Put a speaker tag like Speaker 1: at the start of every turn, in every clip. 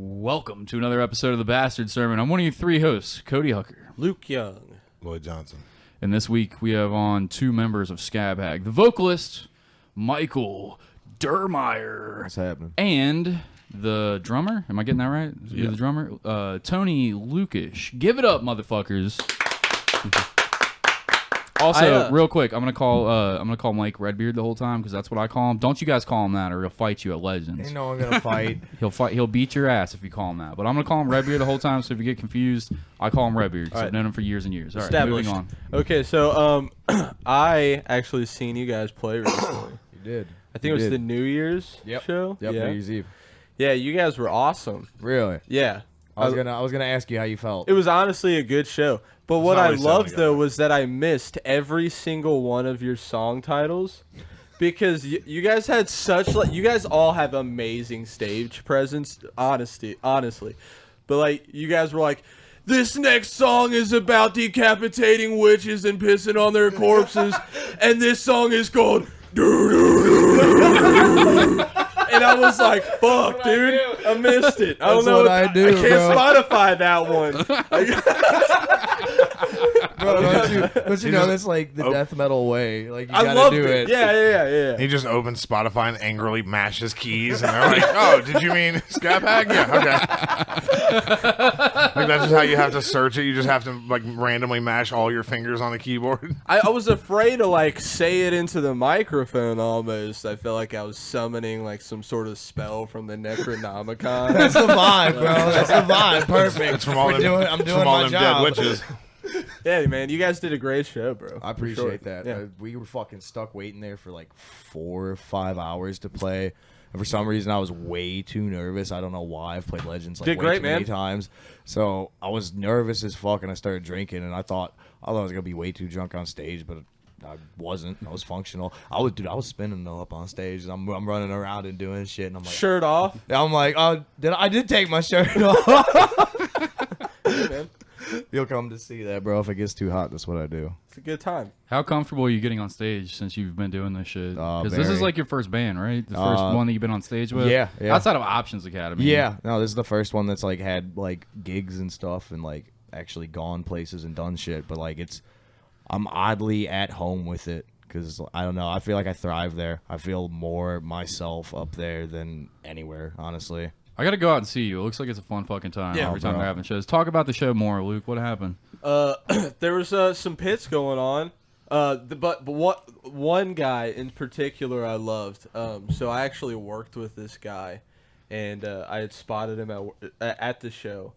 Speaker 1: Welcome to another episode of the Bastard Sermon. I'm one of you three hosts, Cody Hucker,
Speaker 2: Luke Young,
Speaker 3: Lloyd Johnson.
Speaker 1: and this week we have on two members of SCAB HAG, the vocalist, Michael Dermeyer.
Speaker 4: What's happening?
Speaker 1: And the drummer, am I getting that right? Is he the drummer? Tony Lucas. Give it up, motherfuckers. Also, real quick, I'm gonna call Mike Redbeard the whole time because that's what I call him. Don't you guys call him that, or he'll fight you at Legends.
Speaker 4: Ain't no one gonna fight.
Speaker 1: He'll beat your ass if you call him that. But I'm gonna call him Redbeard the whole time. So if you get confused, I call him Redbeard. Because I've known him for years and years. All right, moving on.
Speaker 2: Okay, so I actually seen you guys play recently.
Speaker 4: You did.
Speaker 2: I think it was the New Year's show.
Speaker 4: Yep.
Speaker 2: Yeah.
Speaker 4: New Year's Eve.
Speaker 2: Yeah, you guys were awesome.
Speaker 4: Really?
Speaker 2: Yeah.
Speaker 4: I was gonna ask you how you felt.
Speaker 2: It was honestly a good show. But what I loved though was that I missed every single one of your song titles because you guys had you guys all have amazing stage presence, honestly. But like you guys were like, this next song is about decapitating witches and pissing on their corpses, and this song is called and I was like, fuck, dude. I missed it. I don't know.
Speaker 4: What I do,
Speaker 2: I can't Spotify that one.
Speaker 4: Bro, don't you know that's like the death metal way. Like you
Speaker 2: I
Speaker 4: gotta
Speaker 2: loved
Speaker 4: do
Speaker 2: it.
Speaker 4: it.
Speaker 2: Yeah.
Speaker 3: He just opens Spotify and angrily mashes keys, and they're like, "Oh, did you mean SCAB HAG? Yeah, okay." Like that's just how you have to search it. You just have to like randomly mash all your fingers on the keyboard.
Speaker 2: I was afraid to like say it into the microphone almost. I felt like I was summoning like some sort of spell from the Necronomicon.
Speaker 4: That's the vibe, bro. That's the vibe. Perfect.
Speaker 3: It's from all them,
Speaker 4: I'm doing
Speaker 3: all
Speaker 4: my
Speaker 3: them
Speaker 4: job.
Speaker 3: dead witches.
Speaker 2: Yeah, man, you guys did a great show, bro.
Speaker 4: I appreciate that.
Speaker 2: Yeah.
Speaker 4: We were fucking stuck waiting there for like 4 or 5 hours to play. And for some reason, I was way too nervous. I don't know why. I've played Legends like way too many times. So I was nervous as fuck, and I started drinking, and I thought I was going to be way too drunk on stage, but I wasn't. I was functional. I was spinning up on stage, and I'm running around and doing shit, and I'm like...
Speaker 2: Shirt off?
Speaker 4: I'm like, oh, I did take my shirt off.
Speaker 2: Yeah, man.
Speaker 4: You'll come to see that, bro. If it gets too hot, that's what I do.
Speaker 2: It's a good time.
Speaker 1: How comfortable are you getting on stage since you've been doing this shit? Because this is
Speaker 4: very.
Speaker 1: like your first band, right? The first one that you've been on stage with?
Speaker 4: Yeah.
Speaker 1: Outside of Options Academy.
Speaker 4: Yeah. No, this is the first one that's like had like gigs and stuff and like actually gone places and done shit. But like I'm oddly at home with it because I don't know. I feel like I thrive there. I feel more myself up there than anywhere, honestly.
Speaker 1: I gotta go out and see you. It looks like it's a fun fucking time every time we're having shows. Talk about the show more, Luke. What happened?
Speaker 2: There was some pits going on. But one guy in particular I loved. So I actually worked with this guy, and I had spotted him at the show.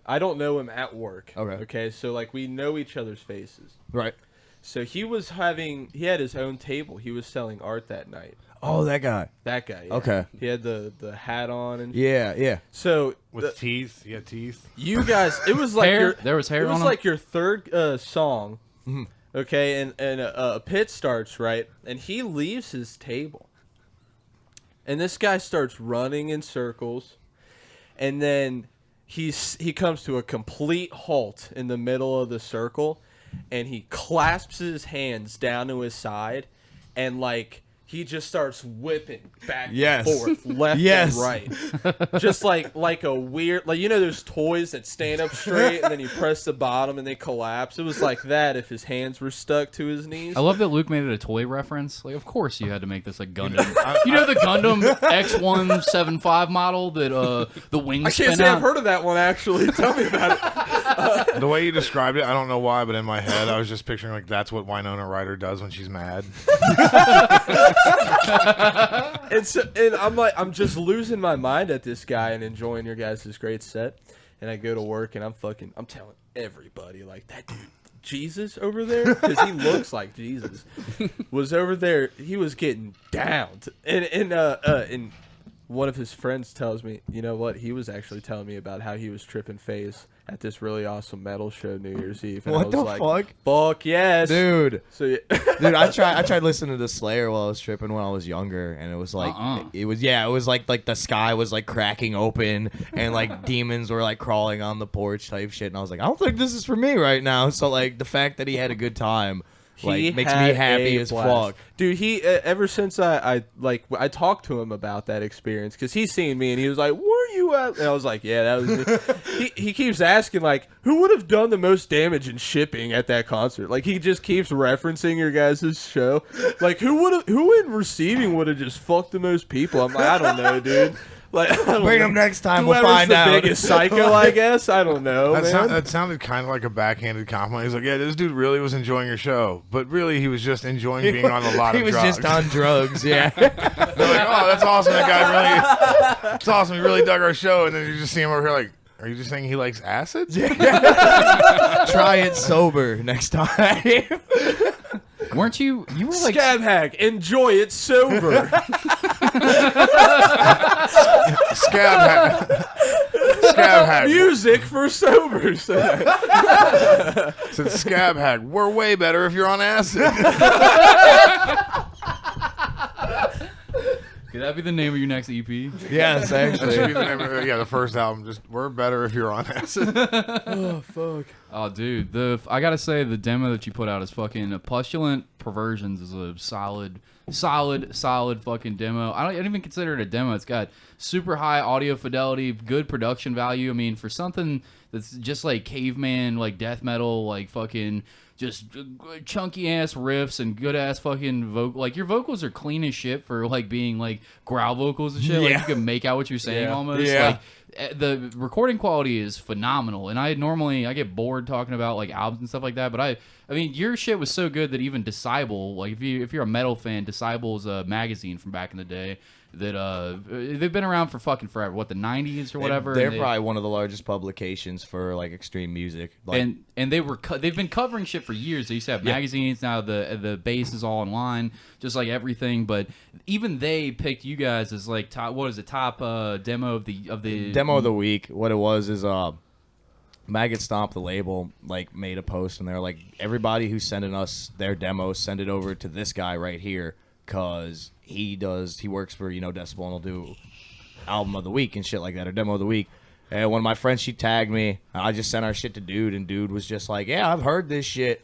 Speaker 2: I don't know him at work. Okay. So like we know each other's faces.
Speaker 4: Right.
Speaker 2: So he had his own table. He was selling art that night.
Speaker 4: Oh, that guy.
Speaker 2: That guy. Yeah.
Speaker 4: Okay.
Speaker 2: He had the hat on and
Speaker 4: Yeah.
Speaker 2: So
Speaker 3: With teeth. He had teeth.
Speaker 2: you guys, it was like
Speaker 1: Hair? There was hair on him?
Speaker 2: like your third song. Mm-hmm. Okay, and a pit starts, right? And he leaves his table. And this guy starts running in circles. And then he comes to a complete halt in the middle of the circle. And he clasps his hands down to his side. And like... he just starts whipping back and forth, left and right. Just like a weird... like, you know those toys that stand up straight and then you press the bottom and they collapse? It was like that if his hands were stuck to his knees.
Speaker 1: I love that Luke made it a toy reference. Like, of course you had to make this a Gundam. You know the Gundam X175 model that the wings
Speaker 2: I can't
Speaker 1: spin
Speaker 2: say
Speaker 1: out?
Speaker 2: I've heard of that one, actually. Tell me about it.
Speaker 3: The way you described it, I don't know why, but in my head, I was just picturing like that's what Winona Ryder does when she's mad.
Speaker 2: And I'm just losing my mind at this guy and enjoying your guys' great set. And I go to work and I'm telling everybody like that dude Jesus over there, because he looks like Jesus, was over there. He was getting down, and one of his friends tells me, you know what? He was actually telling me about how he was tripping phase at this really awesome metal show New Year's Eve. And
Speaker 4: What
Speaker 2: I
Speaker 4: the
Speaker 2: was like, fuck yes,
Speaker 4: dude.
Speaker 2: So yeah.
Speaker 4: Dude, I tried listening to Slayer while I was tripping when I was younger, and it was like it was like the sky was like cracking open and like demons were like crawling on the porch type shit, and I was like, I don't think this is for me right now. So like the fact that he had a good time Like, makes me happy as fuck.
Speaker 2: Dude, he ever since I talked to him about that experience, because he's seen me and he was like, "Where you at?" And I was like, "Yeah, that was." He keeps asking like, "Who would have done the most damage in shipping at that concert?" Like he just keeps referencing your guys' show. Like who in receiving would have just fucked the most people? I'm like, I don't know, dude. Like,
Speaker 4: bring him next time.
Speaker 2: Whoever's
Speaker 4: we'll find
Speaker 2: the
Speaker 4: out.
Speaker 2: biggest psycho, I guess. I don't know.
Speaker 3: That sounded kind of like a backhanded compliment. He's like, "Yeah, this dude really was enjoying your show, but really he was just enjoying being on a lot of drugs."
Speaker 4: He was just on drugs. Yeah.
Speaker 3: They're like, "Oh, that's awesome. That guy really. It's awesome. He really dug our show." And then you just see him over here like, "Are you just saying he likes acid?"
Speaker 4: Try it sober next time.
Speaker 1: Weren't you? You were like
Speaker 2: Scab Hag. Enjoy it sober.
Speaker 3: Scab Hag. Scab Hag.
Speaker 2: Music for sobers.
Speaker 3: Said Scab Hag. We're way better if you're on acid.
Speaker 1: Could that be the name of your next EP?
Speaker 4: Yes,
Speaker 3: That should be
Speaker 4: actually.
Speaker 3: the name of, the first album. Just we're better if you're on acid.
Speaker 2: Oh fuck.
Speaker 1: Oh, dude, I gotta say the demo that you put out is fucking Pustulant Perversions is a solid fucking demo. I don't even consider it a demo. It's got super high audio fidelity, good production value. I mean, for something that's just like caveman, like death metal, like fucking just chunky ass riffs and good ass fucking vocal. Like your vocals are clean as shit for like being like growl vocals and shit. Like you can make out what you're saying almost.
Speaker 4: Yeah.
Speaker 1: Like the recording quality is phenomenal, and I get bored talking about like albums and stuff like that, but I mean your shit was so good that even Disciple, like if you're a metal fan, Disciple is a magazine from back in the day that they've been around for fucking forever, what, the 90s or whatever.
Speaker 4: They're probably one of the largest publications for like extreme music. Like,
Speaker 1: and they've been covering shit for years. They used to have magazines. Now the base is all online, just like everything. But even they picked you guys as like top. What is it? Top demo of the
Speaker 4: demo of the week. What it was is Maggot Stomp, the label, like made a post and they're like, everybody who's sending us their demos, send it over to this guy right here, cause he works for Decibel and he'll do album of the week and shit like that, or demo of the week. And one of my friends, she tagged me, and I just sent our shit to Dude, and Dude was just like, "Yeah, I've heard this shit.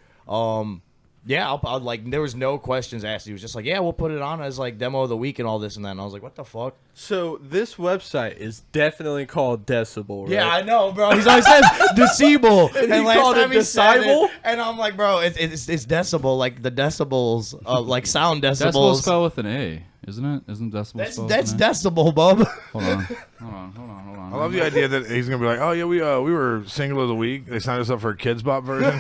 Speaker 4: Yeah, I'll like." There was no questions asked. He was just like, "Yeah, we'll put it on as like demo of the week and all this and that." And I was like, "What the fuck?"
Speaker 2: So this website is definitely called Decibel, right?
Speaker 4: Yeah, I know, bro. He's always says Decibel,
Speaker 2: And he
Speaker 4: last
Speaker 2: called it
Speaker 4: time he said
Speaker 2: Decibel?
Speaker 4: and I'm like, bro, it's decibel, like the decibels, like sound
Speaker 1: Decibel
Speaker 4: decibels.
Speaker 1: spelled with an A, isn't it? Isn't decibel spelled
Speaker 4: That's
Speaker 1: with an A?
Speaker 4: decibel, bub.
Speaker 1: Hold on.
Speaker 3: I love the idea that he's gonna be like, "Oh yeah, we were single of the week. They signed us up for a Kids Bop version."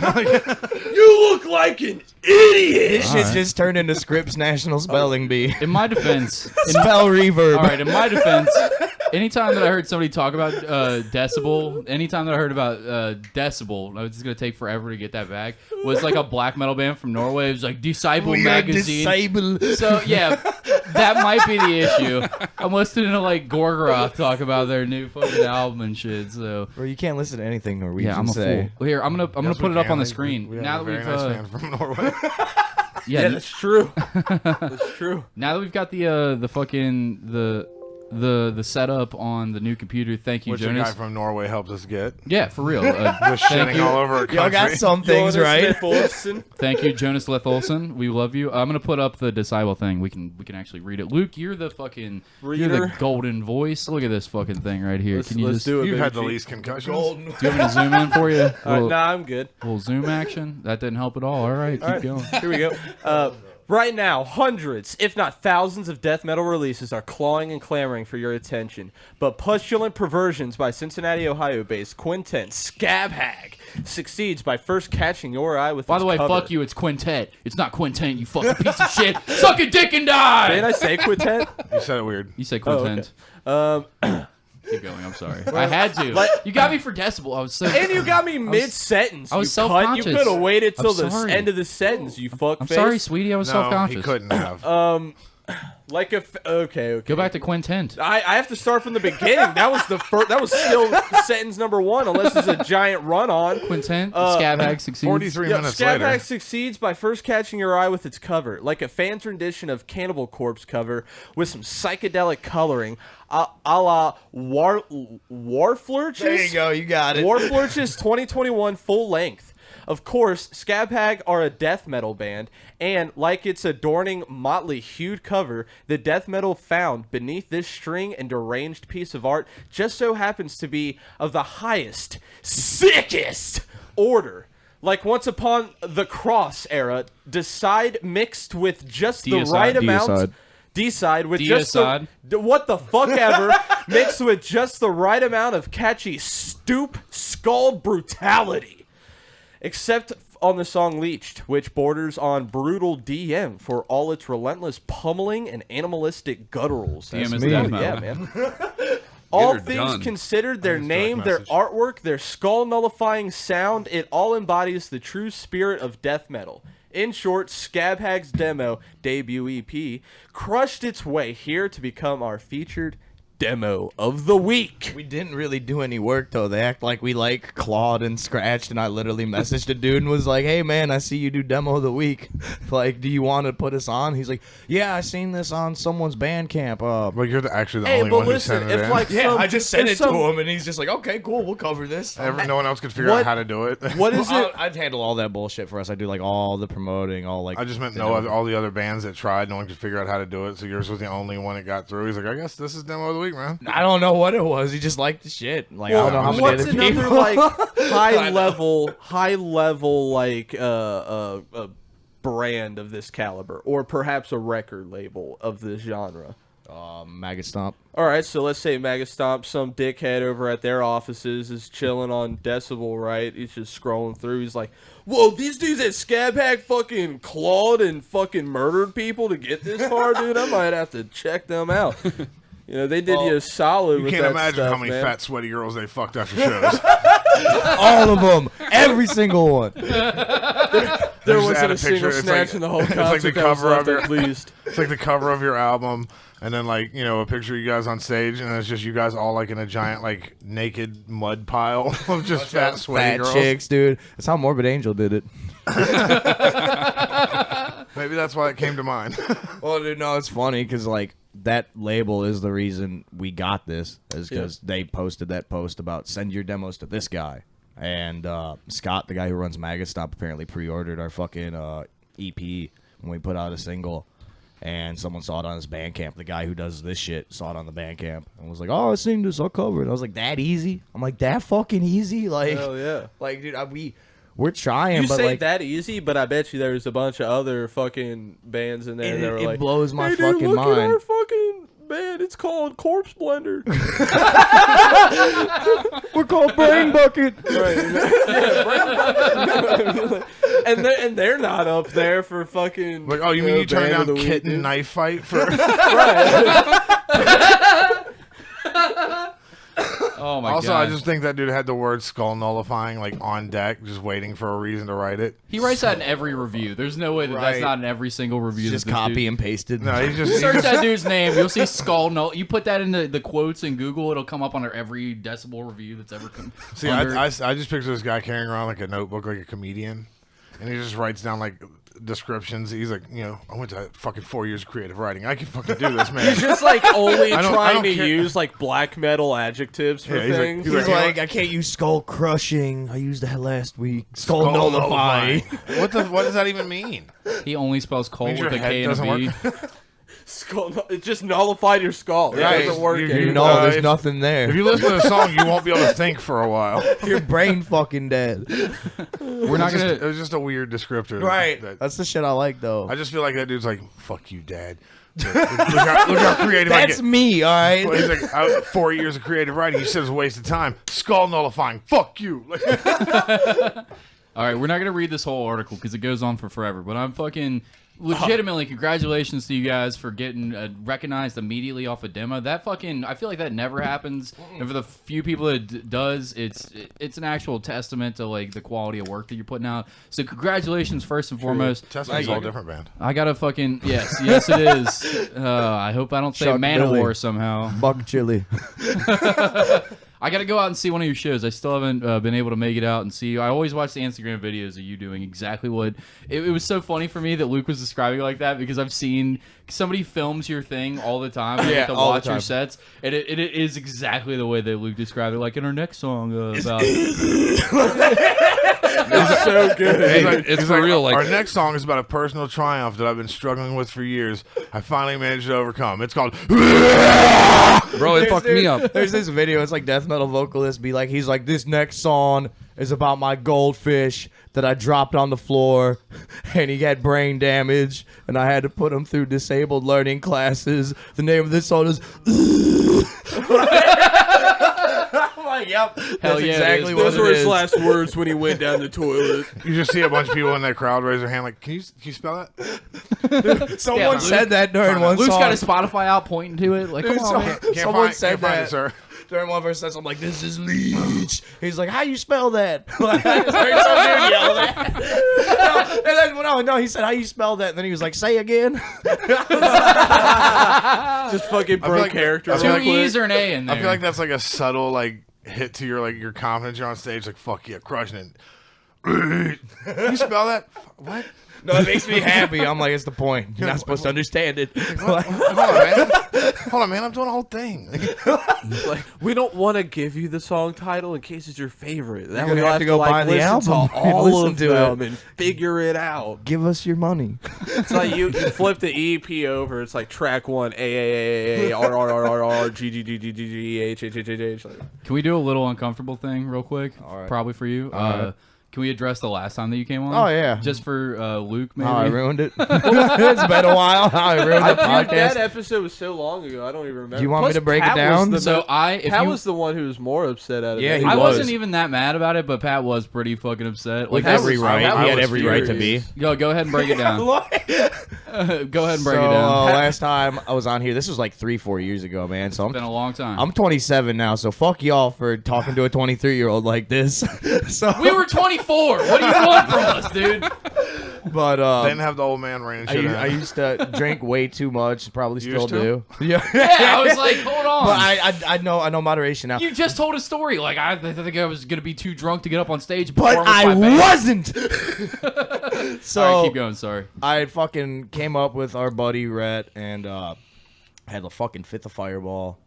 Speaker 2: You look like an idiot.
Speaker 4: This shit just turned into Scripps National Spelling Bee.
Speaker 1: In my defense,
Speaker 4: Spell reverb.
Speaker 1: all right. In my defense, anytime that I heard somebody talk about decibel, anytime that I heard about decibel, I was just gonna take forever to get that back. Was like a black metal band from Norway. It was like Disciple magazine.
Speaker 4: Disciple.
Speaker 1: So yeah, that might be the issue. I'm listening to like Gorgoroth talk about their new fucking album and shit. So
Speaker 4: Bro, you can't listen to anything Norwegian
Speaker 1: yeah, I'm a
Speaker 4: say.
Speaker 1: fool. Here, I'm gonna put it up on the screen.
Speaker 3: We
Speaker 1: Now
Speaker 3: have
Speaker 1: that
Speaker 3: a
Speaker 1: we've
Speaker 3: very nice fan from Norway.
Speaker 2: Yeah, that's true. That's true.
Speaker 1: now that we've got the fucking the setup on the new computer. Thank you,
Speaker 3: Which a
Speaker 1: Jonas.
Speaker 3: guy from Norway helped us get.
Speaker 1: Yeah, for real.
Speaker 3: Just
Speaker 1: thank
Speaker 3: shitting
Speaker 1: you.
Speaker 3: all over our
Speaker 4: Y'all
Speaker 3: country.
Speaker 4: got some things
Speaker 2: Jonas
Speaker 4: right.
Speaker 2: Smith-Olsen.
Speaker 1: Thank you, Jonas Leth Olsen. We love you. I'm gonna put up the Disciple thing. We can actually read it. Luke, you're the fucking you're the
Speaker 2: Reader.
Speaker 1: golden voice. Look at this fucking thing right here.
Speaker 2: Let's-
Speaker 1: Can you
Speaker 2: let's
Speaker 1: just
Speaker 2: do it.
Speaker 3: You've
Speaker 2: Big
Speaker 3: had the
Speaker 2: G.
Speaker 3: least concussions.
Speaker 1: do you want me to zoom in for you?
Speaker 2: Nah, I'm good.
Speaker 1: Little zoom action. That didn't help at all. All right, keep going.
Speaker 2: Here we go. Right now, hundreds, if not thousands, of death metal releases are clawing and clamoring for your attention. But Pustulant Perversions by Cincinnati, Ohio-based quintet SCAB HAG succeeds by first catching your eye with
Speaker 1: By
Speaker 2: its
Speaker 1: the way,
Speaker 2: cover.
Speaker 1: fuck you. It's quintet. It's not quintet. You fucking piece of shit. Suck a dick and die.
Speaker 2: Didn't I say quintet?
Speaker 3: You said it weird.
Speaker 1: You said
Speaker 2: Oh,
Speaker 1: quintet. Keep going. I'm sorry. I had to. You got me for decibel. I was so.
Speaker 2: And you got me mid-sentence.
Speaker 1: I was
Speaker 2: you cunt.
Speaker 1: self-conscious.
Speaker 2: You could have waited till
Speaker 1: I'm
Speaker 2: the
Speaker 1: sorry.
Speaker 2: end of the sentence, you fuck
Speaker 1: I'm
Speaker 2: face.
Speaker 1: sorry, sweetie. I was
Speaker 3: No,
Speaker 1: self-conscious.
Speaker 3: he couldn't have.
Speaker 2: Like a... Okay.
Speaker 1: Go back to quintet.
Speaker 2: I have to start from the beginning. That was the first. That was still sentence number one, unless it's a giant run-on.
Speaker 1: Quintet. Scab Hag succeeds.
Speaker 3: 43 minutes
Speaker 2: Scab
Speaker 3: later.
Speaker 2: Hag succeeds by first catching your eye with its cover, like a fan's rendition of Cannibal Corpse cover with some psychedelic coloring, a la Warflurches.
Speaker 4: There you go, you got it.
Speaker 2: Warflurches 2021 full length. Of course, SCAB HAG are a death metal band, and like its adorning motley hued cover, the death metal found beneath this string and deranged piece of art just so happens to be of the highest, sickest order. Like once upon the Cross era, Decide mixed with just the right amount. Decide with just the what the fuck ever mixed with just the right amount of catchy scald brutality. Except on the song Leeched, which borders on brutal DM for all its relentless pummeling and animalistic gutturals.
Speaker 1: DM is death metal.
Speaker 2: Yeah, man. All things considered, their name, their artwork, their skull-nullifying sound, it all embodies the true spirit of death metal. In short, SCAB HAG's demo, debut EP, crushed its way here to become our featured demo of the week.
Speaker 4: We didn't really do any work, though. They act like we, like, clawed and scratched, and I literally messaged a dude and was like, hey, man, I see you do demo of the week. Like, do you want to put us on? He's like, yeah, I seen this on someone's Bandcamp.
Speaker 3: But you're actually the only one who sent it in.
Speaker 2: Like
Speaker 4: I just sent it to him, and he's just like, okay, cool, we'll cover this.
Speaker 3: No one else could figure out how to do it.
Speaker 2: What is it?
Speaker 4: I'd handle all that bullshit for us. I do, like, all the promoting, all, like...
Speaker 3: I just meant all the other bands that tried, no one could figure out how to do it, so yours was the only one that got through. He's like, I guess this is demo of the week, man.
Speaker 4: I don't know what it was. He just liked the shit. Like,
Speaker 2: well,
Speaker 4: I don't know how many
Speaker 2: what's
Speaker 4: other
Speaker 2: another
Speaker 4: people.
Speaker 2: like high level like brand of this caliber, or perhaps a record label of this genre?
Speaker 4: Maggot Stomp.
Speaker 2: All right, so let's say Maggot Stomp, some dickhead over at their offices is chilling on Decibel, right? He's just scrolling through. He's like, whoa, these dudes at SCAB HAG fucking clawed and fucking murdered people to get this far, dude. I might have to check them out. You know, they did you a solid with that
Speaker 3: You can't imagine
Speaker 2: stuff,
Speaker 3: how many
Speaker 2: man.
Speaker 3: fat, sweaty girls they fucked after shows.
Speaker 4: All of them. Every single one.
Speaker 2: There wasn't a single snatch in the whole concert.
Speaker 3: It's like the cover of
Speaker 2: at least.
Speaker 3: It's like the cover of your album, and then like a picture of you guys on stage, and it's just you guys all like in a giant like naked mud pile of just fat, sweaty girls.
Speaker 4: Chicks, dude. That's how Morbid Angel did it.
Speaker 3: Maybe that's why it came to mind.
Speaker 4: Well, dude, no, it's funny because like that label is the reason we got this, is because they posted that post about send your demos to this guy. And Scott, the guy who runs Maggot Stomp, apparently pre-ordered our fucking EP when we put out a single. And someone saw it on his Bandcamp. The guy who does this shit saw it on the Bandcamp and was like, "Oh, I seen this. I'll cover it." I was like, "That easy?" I'm like, "That fucking easy?" Like,
Speaker 2: hell yeah.
Speaker 4: Like, dude, we're trying.
Speaker 2: You
Speaker 4: but
Speaker 2: say
Speaker 4: like,
Speaker 2: that easy, but I bet you there's a bunch of other fucking bands in there that are like,
Speaker 4: blows my
Speaker 2: hey,
Speaker 4: fucking
Speaker 2: dude, look
Speaker 4: mind.
Speaker 2: at our fucking band. It's called Corpse Blender.
Speaker 4: We're called Brain Bucket.
Speaker 2: Right. Yeah, Brain Bucket. and they're not up there for fucking.
Speaker 3: Like, oh, you mean you turn
Speaker 2: band of
Speaker 3: down
Speaker 2: the
Speaker 3: Kitten
Speaker 2: week,
Speaker 3: Knife Fight for?
Speaker 1: Oh my
Speaker 3: Also,
Speaker 1: god.
Speaker 3: I just think that dude had the word skull nullifying like on deck, just waiting for a reason to write it.
Speaker 1: He writes that in every review. There's no way that that's
Speaker 3: Right.
Speaker 1: not in every single review.
Speaker 4: Just
Speaker 1: that this
Speaker 4: copy
Speaker 1: dude-
Speaker 4: and pasted.
Speaker 3: No, he's just
Speaker 1: Search that dude's name. You'll see skull null. You put that in the quotes in Google, it'll come up under every Decibel review that's ever come.
Speaker 3: See, I just picture this guy carrying around like a notebook, like a comedian, and he just writes down like descriptions. He's like, I went to fucking 4 years of creative writing. I can fucking do this, man.
Speaker 2: He's just like only
Speaker 3: I
Speaker 2: trying
Speaker 3: don't
Speaker 2: to
Speaker 3: care.
Speaker 2: use like black metal adjectives for
Speaker 3: Yeah, he's like-
Speaker 2: things.
Speaker 3: he's
Speaker 4: He's
Speaker 3: like,
Speaker 4: like, I can't use skull crushing. I used that last week. Skull nullify.
Speaker 3: What does that even mean?
Speaker 1: He only spells coal
Speaker 3: Means
Speaker 1: with
Speaker 3: your
Speaker 1: a
Speaker 3: head
Speaker 1: K and a
Speaker 3: doesn't
Speaker 1: B.
Speaker 3: work.
Speaker 2: Skull, it just nullified your skull.
Speaker 3: Right.
Speaker 2: It doesn't work
Speaker 3: You
Speaker 2: anymore.
Speaker 4: No, there's
Speaker 3: if-
Speaker 4: nothing there.
Speaker 3: If you listen to the song, you won't be able to think for a while.
Speaker 4: Your brain fucking dead.
Speaker 1: We're not
Speaker 3: It
Speaker 1: gonna.
Speaker 3: was just a weird descriptor. that-
Speaker 4: That's the shit I like, though.
Speaker 3: I just feel like that dude's like, fuck you, Dad. Look how creative I
Speaker 4: That's
Speaker 3: get.
Speaker 4: me, all right?
Speaker 3: He's like, 4 years of creative writing. You said it's a waste of time. Skull nullifying. Fuck you.
Speaker 1: All right, we're not gonna read this whole article because it goes on for forever. But I'm fucking legitimately congratulations to you guys for getting recognized immediately off a demo. That fucking I feel like that never happens, and for the few people that it does, it's an actual testament to like the quality of work that you're putting out. So congratulations first and foremost.
Speaker 3: Testament's all different band.
Speaker 1: I gotta fucking yes it is. I hope I don't say
Speaker 4: Chuck Billy.
Speaker 1: Manowar somehow.
Speaker 4: Buck chili.
Speaker 1: I gotta go out and see one of your shows. I still haven't been able to make it out and see you. I always watch the Instagram videos of you doing exactly what. It was so funny for me that Luke was describing it like that because I've seen somebody films your thing all the time. And I get to
Speaker 4: all the
Speaker 1: watch your
Speaker 4: time.
Speaker 1: sets, and it is exactly the way that Luke described it. Like in our next song about.
Speaker 2: It's so good.
Speaker 5: It's for real. Like
Speaker 3: our next song is about a personal triumph that I've been struggling with for years. I finally managed to overcome. It's called.
Speaker 5: bro, it fucked me up.
Speaker 4: There's this video. It's like death metal vocalist he's like, this next song is about my goldfish that I dropped on the floor, and he had brain damage, and I had to put him through disabled learning classes. The name of this song is. I'm like, yep, that's exactly what
Speaker 2: Those
Speaker 4: it
Speaker 2: were his
Speaker 4: is.
Speaker 2: last words when he went down the toilet.
Speaker 3: You just see a bunch of people in that crowd raise their hand like, can you spell that?
Speaker 4: Someone said that during one
Speaker 1: Luke's
Speaker 4: song.
Speaker 1: got his Spotify out pointing to it. Like, come on, man.
Speaker 4: Someone said
Speaker 3: can't find
Speaker 4: that.
Speaker 3: it, sir.
Speaker 4: During one verse, I'm like, this is Leech. He's like, how you spell that? Like, I just heard some dude yell that. And then, he said, how you spell that? And then he was like, say again.
Speaker 2: Just fucking
Speaker 3: feel
Speaker 2: broke
Speaker 3: like-
Speaker 2: character.
Speaker 3: I feel
Speaker 1: Two
Speaker 3: like-
Speaker 1: E's or an A in there.
Speaker 3: I feel like that's like a subtle like hit to your confidence. You're on stage like, fuck yeah, crushing it. You spell that? What?
Speaker 4: No, it makes me happy. I'm like, it's the point. You're not supposed to understand it.
Speaker 3: Hold on, man. I'm doing a whole thing.
Speaker 2: Like, we don't want to give you the song title in case it's your favorite. That
Speaker 4: You're
Speaker 2: way
Speaker 4: gonna
Speaker 2: you
Speaker 4: have to go buy the
Speaker 2: listen
Speaker 4: album
Speaker 2: to
Speaker 4: and
Speaker 2: all
Speaker 4: listen
Speaker 2: of
Speaker 4: to
Speaker 2: them
Speaker 4: it.
Speaker 2: and figure it out.
Speaker 4: Give us your money.
Speaker 2: It's like you flip the EP over. It's like track 1 A R R R R R G G G G G G H H H H H.
Speaker 1: Can we do a little uncomfortable thing real quick?
Speaker 4: All right.
Speaker 1: Probably for you.
Speaker 4: right.
Speaker 1: Can we address the last time that you came on?
Speaker 4: Oh, yeah.
Speaker 1: Just for Luke, maybe.
Speaker 4: How I ruined it. It's been a while. How I ruined the
Speaker 2: Dude, that
Speaker 4: podcast.
Speaker 2: episode was so long ago. I don't even remember.
Speaker 4: Do you want me
Speaker 2: Plus,
Speaker 4: to break it
Speaker 2: Pat was
Speaker 4: down?
Speaker 2: the
Speaker 1: So
Speaker 2: Pat
Speaker 1: if you,
Speaker 2: was the one who was more upset at it.
Speaker 4: Yeah,
Speaker 2: than
Speaker 4: he
Speaker 2: me.
Speaker 1: I
Speaker 4: was.
Speaker 1: wasn't even that mad about it, but Pat was pretty fucking upset.
Speaker 4: Like
Speaker 1: Pat
Speaker 4: every
Speaker 1: was-
Speaker 4: right.
Speaker 2: Pat
Speaker 4: He had
Speaker 2: was
Speaker 4: every right to be.
Speaker 2: furious.
Speaker 1: Go ahead and break it down. Go ahead and break it down.
Speaker 4: Last time I was on here, this was like 3-4 years ago, man. So
Speaker 1: It's been a long time.
Speaker 4: I'm 27 now, so fuck y'all for talking to a 23-year-old like this. So
Speaker 1: We were 24. What do you want from us, dude?
Speaker 4: but
Speaker 3: They didn't have the old man raining shit
Speaker 4: I used to drink way too much, probably still
Speaker 3: Used to?
Speaker 4: do. Yeah.
Speaker 1: Yeah, I was like, hold on.
Speaker 4: But I know moderation now.
Speaker 1: You just told a story. Like, I think I was going to be too drunk to get up on stage. and
Speaker 4: But
Speaker 1: perform with
Speaker 4: I
Speaker 1: my band.
Speaker 4: wasn't. So
Speaker 1: All right, keep going. Sorry.
Speaker 4: I fucking came up with our buddy Rhett and had a fucking fifth of Fireball.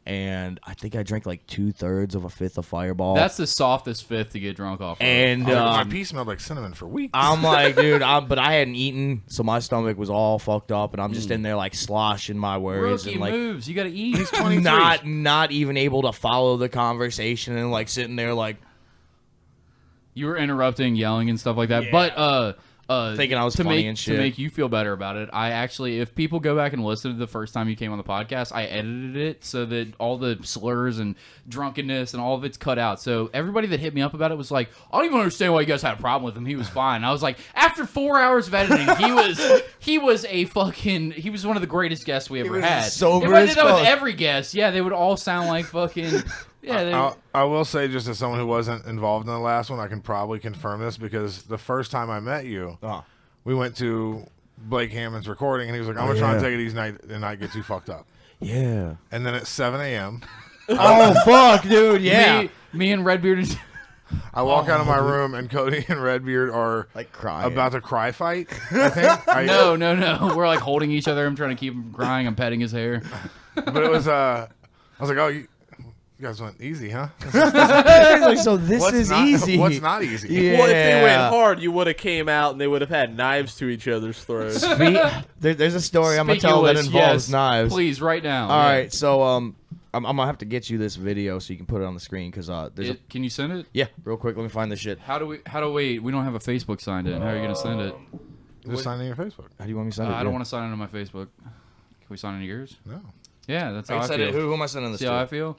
Speaker 4: And I think I drank like 2/3 of a fifth of Fireball.
Speaker 1: That's the softest fifth to get drunk off of.
Speaker 4: and
Speaker 3: my pee smelled like cinnamon for weeks.
Speaker 4: I'm like, dude, but I hadn't eaten, so my stomach was all fucked up, and I'm just in there like sloshing my words
Speaker 1: Rookie
Speaker 4: and like
Speaker 1: moves. You got to eat. He's
Speaker 4: not even able to follow the conversation and like sitting there like
Speaker 1: You were interrupting, yelling, and stuff like that.
Speaker 4: Yeah.
Speaker 1: But
Speaker 4: Thinking I was
Speaker 1: to
Speaker 4: funny
Speaker 1: make,
Speaker 4: and shit.
Speaker 1: To make you feel better about it, I actually, if people go back and listen to the first time you came on the podcast, I edited it so that all the slurs and drunkenness and all of it's cut out. So everybody that hit me up about it was like, I don't even understand why you guys had a problem with him. He was fine. I was like, after 4 hours of editing, he was one of the greatest guests we ever
Speaker 4: was
Speaker 1: had.
Speaker 4: sober
Speaker 1: If I did
Speaker 4: as
Speaker 1: that with
Speaker 4: fuck.
Speaker 1: every guest, yeah, they would all sound like fucking. Yeah,
Speaker 3: I will say, just as someone who wasn't involved in the last one, I can probably confirm this because the first time I met you, we went to Blake Hammond's recording, and he was like, I'm going to try and take it easy and not get too fucked up.
Speaker 4: yeah.
Speaker 3: And then at 7 a.m.,
Speaker 4: Oh fuck, dude, yeah.
Speaker 1: me and Redbeard.
Speaker 3: I walk out of my room, and Cody and Redbeard are
Speaker 4: Like crying.
Speaker 3: about to cry fight, I think.
Speaker 1: No. We're like holding each other. I'm trying to keep him from crying. I'm petting his hair.
Speaker 3: But it was, I was like, oh, you guys went easy, huh?
Speaker 4: Like, so this
Speaker 3: What's
Speaker 4: is
Speaker 3: not,
Speaker 4: easy.
Speaker 3: What's not easy?
Speaker 4: Yeah.
Speaker 2: Well, if they went hard, you would have came out and they would have had knives to each other's throats.
Speaker 4: There's a story I'm gonna tell that
Speaker 1: Conspicuous,
Speaker 4: involves
Speaker 1: yes.
Speaker 4: knives.
Speaker 1: Please, right now.
Speaker 4: All
Speaker 1: Yeah.
Speaker 4: right, so I'm gonna have to get you this video so you can put it on the screen because there's
Speaker 1: Can you send it?
Speaker 4: yeah, real quick. Let me find this shit.
Speaker 1: How do we? We don't have a Facebook signed in. How are you gonna send it?
Speaker 3: Just sign in your Facebook.
Speaker 4: How do you want me to send it?
Speaker 1: I don't want to sign into my Facebook. Can we sign into yours?
Speaker 3: No.
Speaker 1: Yeah, that's
Speaker 4: I
Speaker 1: how I
Speaker 4: send
Speaker 1: feel.
Speaker 4: it. Who am I sending this
Speaker 1: See
Speaker 4: to?
Speaker 1: how I feel?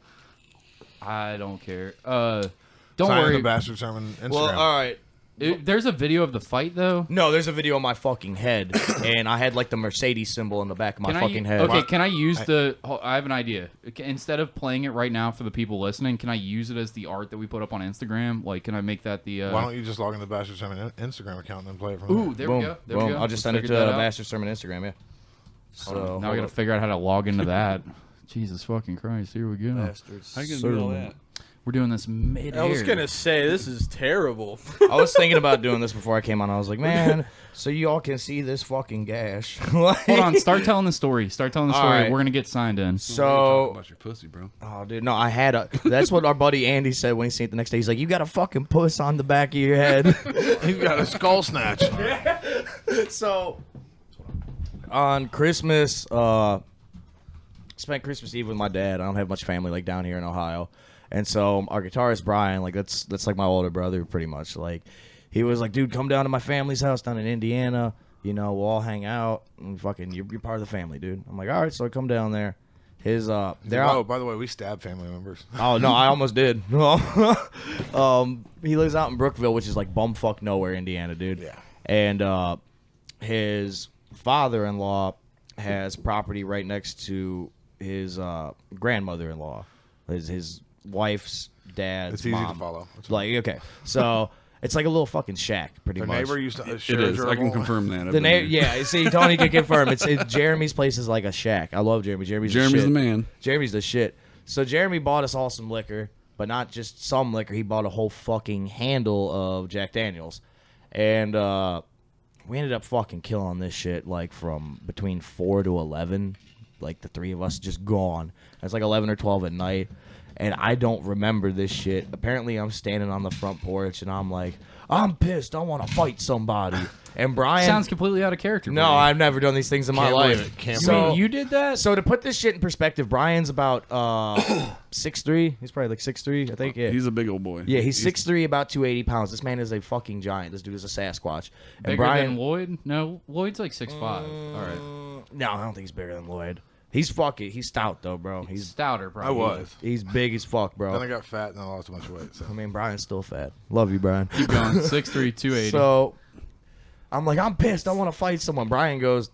Speaker 1: I don't care. Don't
Speaker 3: Sign in
Speaker 1: worry.
Speaker 3: the Bastard Sermon Instagram.
Speaker 4: Well, all right.
Speaker 1: There's a video of the fight though.
Speaker 4: No, there's a video of my fucking head, and I had like the Mercedes symbol in the back of my fucking head.
Speaker 1: Okay, can I use I have an idea. Instead of playing it right now for the people listening, can I use it as the art that we put up on Instagram? Like, can I make that the?
Speaker 3: Why don't you just log in the Bastard Sermon Instagram account and then play it from
Speaker 1: Ooh,
Speaker 3: there?
Speaker 1: there we go. There
Speaker 4: Boom.
Speaker 1: we go.
Speaker 4: I'll just send it to Bastard Sermon Instagram. Yeah. So
Speaker 1: Now I gotta figure out how to log into that. Jesus fucking Christ! Here we go.
Speaker 5: How you gonna do all that?
Speaker 1: We're doing this mid-air.
Speaker 2: I was gonna say this is terrible.
Speaker 4: I was thinking about doing this before I came on. I was like, man, so you all can see this fucking gash.
Speaker 1: Hold on, start telling the story. Start telling the story.
Speaker 4: Right.
Speaker 1: We're gonna get signed in.
Speaker 4: So
Speaker 5: about your pussy, bro.
Speaker 4: Oh, dude, no, I had a. That's what our buddy Andy said when he seen it the next day. He's like, "You got a fucking puss on the back of your head."
Speaker 3: You got a skull snatch.
Speaker 4: So on Christmas, spent Christmas Eve with my dad. I don't have much family like down here in Ohio, and so our guitarist Brian, like that's like my older brother, pretty much. Like he was like, "Dude, come down to my family's house down in Indiana. You know, we'll all hang out and fucking you're part of the family, dude." I'm like, "All right," so I come down there. His they're out.
Speaker 3: By the way, we stab family members.
Speaker 4: Oh no, I almost did. He lives out in Brookville, which is like bumfuck nowhere, Indiana, dude.
Speaker 3: Yeah.
Speaker 4: And his father-in-law has property right next to his grandmother-in-law, his wife's dad's
Speaker 3: It's easy
Speaker 4: mom.
Speaker 3: to follow.
Speaker 4: Like, okay, so it's like a little fucking shack, pretty
Speaker 3: Their
Speaker 4: much.
Speaker 3: neighbor used to
Speaker 5: It
Speaker 3: share
Speaker 5: is. I can
Speaker 3: gerbil.
Speaker 5: confirm that. I've
Speaker 4: The
Speaker 5: been
Speaker 4: name,
Speaker 5: there.
Speaker 4: yeah. See, Tony can confirm. It's Jeremy's place is like a shack. I love Jeremy. Jeremy's the
Speaker 5: Jeremy's
Speaker 4: shit.
Speaker 5: the man.
Speaker 4: Jeremy's the shit. So Jeremy bought us all some liquor, but not just some liquor. He bought a whole fucking handle of Jack Daniels, and we ended up fucking killing this shit like from between 4 to 11. Like the three of us just gone. It's like 11 or 12 at night, and I don't remember this shit. Apparently, I'm standing on the front porch, and I'm like, I'm pissed. I want to fight somebody. And Brian
Speaker 1: Sounds completely out of character.
Speaker 4: No,
Speaker 1: buddy.
Speaker 4: I've never done these things in my
Speaker 3: Can't believe
Speaker 4: life.
Speaker 3: it. Can't
Speaker 1: You
Speaker 3: believe
Speaker 1: mean you did that?
Speaker 4: So to put this shit in perspective, Brian's about 6'3". He's probably like 6'3", I think. Yeah,
Speaker 5: He's a big old boy.
Speaker 4: yeah, he's 6'3", about 280 pounds. This man is a fucking giant. This dude is a Sasquatch. And
Speaker 1: Bigger
Speaker 4: Brian,
Speaker 1: than Lloyd? No, Lloyd's like 6'5". All right.
Speaker 4: no, I don't think he's bigger than Lloyd. He's stout though, bro.
Speaker 1: He's stouter,
Speaker 3: I
Speaker 1: probably.
Speaker 3: was.
Speaker 4: He's big as fuck,
Speaker 3: Then I
Speaker 4: bro.
Speaker 3: got fat and I lost a bunch of weight. So.
Speaker 4: I mean, Brian's still fat. Love you, Brian.
Speaker 1: Keep going. 6'3", 280.
Speaker 4: So I'm like, I'm pissed. I want to fight someone. Brian goes,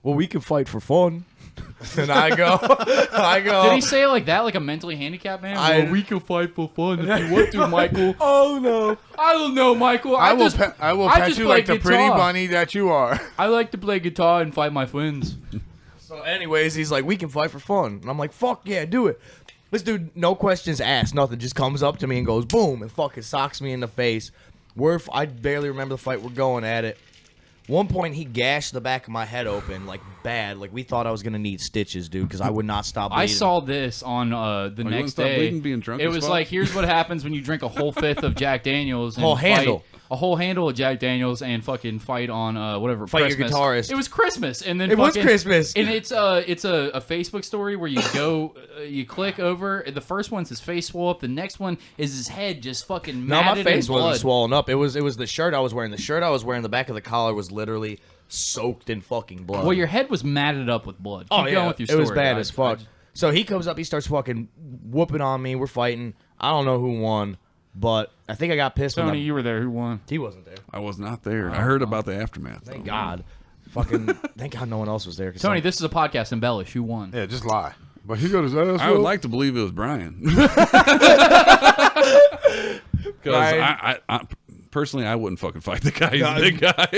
Speaker 4: well, we can fight for fun. And I go.
Speaker 1: Did he say it like that, like a mentally handicapped man? Well, we can fight for fun if you want to, Michael.
Speaker 4: Oh no.
Speaker 1: I don't know, Michael.
Speaker 3: I will
Speaker 1: just
Speaker 3: pet
Speaker 1: just
Speaker 3: you
Speaker 1: play
Speaker 3: like the pretty
Speaker 1: guitar.
Speaker 3: bunny that you are.
Speaker 1: I like to play guitar and fight my friends.
Speaker 4: So anyways, he's like, we can fight for fun. And I'm like, fuck yeah, do it. This dude, no questions asked, nothing, just comes up to me and goes, boom, and fucking socks me in the face. I barely remember the fight. We're going at it. One point, he gashed the back of my head open, like, bad. Like, we thought I was going to need stitches, dude, because I would not stop bleeding.
Speaker 1: I saw this on the
Speaker 5: you
Speaker 1: next
Speaker 5: wouldn't stop
Speaker 1: day.
Speaker 5: bleeding being drunk
Speaker 1: It
Speaker 5: as
Speaker 1: was
Speaker 5: fuck?
Speaker 1: like, here's what happens when you drink a whole fifth of Jack Daniels. And
Speaker 4: Whole
Speaker 1: fight-
Speaker 4: handle.
Speaker 1: A whole handle of Jack Daniels and fucking fight on whatever.
Speaker 4: Fight your
Speaker 1: Christmas.
Speaker 4: guitarist.
Speaker 1: It was Christmas, and then
Speaker 4: It was
Speaker 1: fucking-
Speaker 4: Christmas.
Speaker 1: and it's a Facebook story where you go, you click over. The first one's his face swole up. The next one is his head just fucking
Speaker 4: No, my
Speaker 1: matted
Speaker 4: face
Speaker 1: in
Speaker 4: wasn't
Speaker 1: blood.
Speaker 4: swollen up. It was the shirt I was wearing. The shirt I was wearing, the back of the collar was literally soaked in fucking blood.
Speaker 1: Well, your head was matted up with blood. Keep going with your
Speaker 4: it
Speaker 1: story.
Speaker 4: was bad
Speaker 1: I-
Speaker 4: as fuck. So he comes up, he starts fucking whooping on me. We're fighting. I don't know who won, but I think I got pissed when
Speaker 1: Tony, you were there. Who won?
Speaker 4: he wasn't there.
Speaker 5: I was not there. I heard about the aftermath.
Speaker 4: Thank
Speaker 5: though.
Speaker 4: God. Fucking thank God no one else was there.
Speaker 1: Tony, this is a podcast. Embellish. Who won?
Speaker 3: Yeah, just lie. But he got his ass.
Speaker 5: I would
Speaker 3: whooped.
Speaker 5: like to believe it was Brian. Because
Speaker 4: Brian.
Speaker 5: I personally, I wouldn't fucking fight the guy. He's a big guy.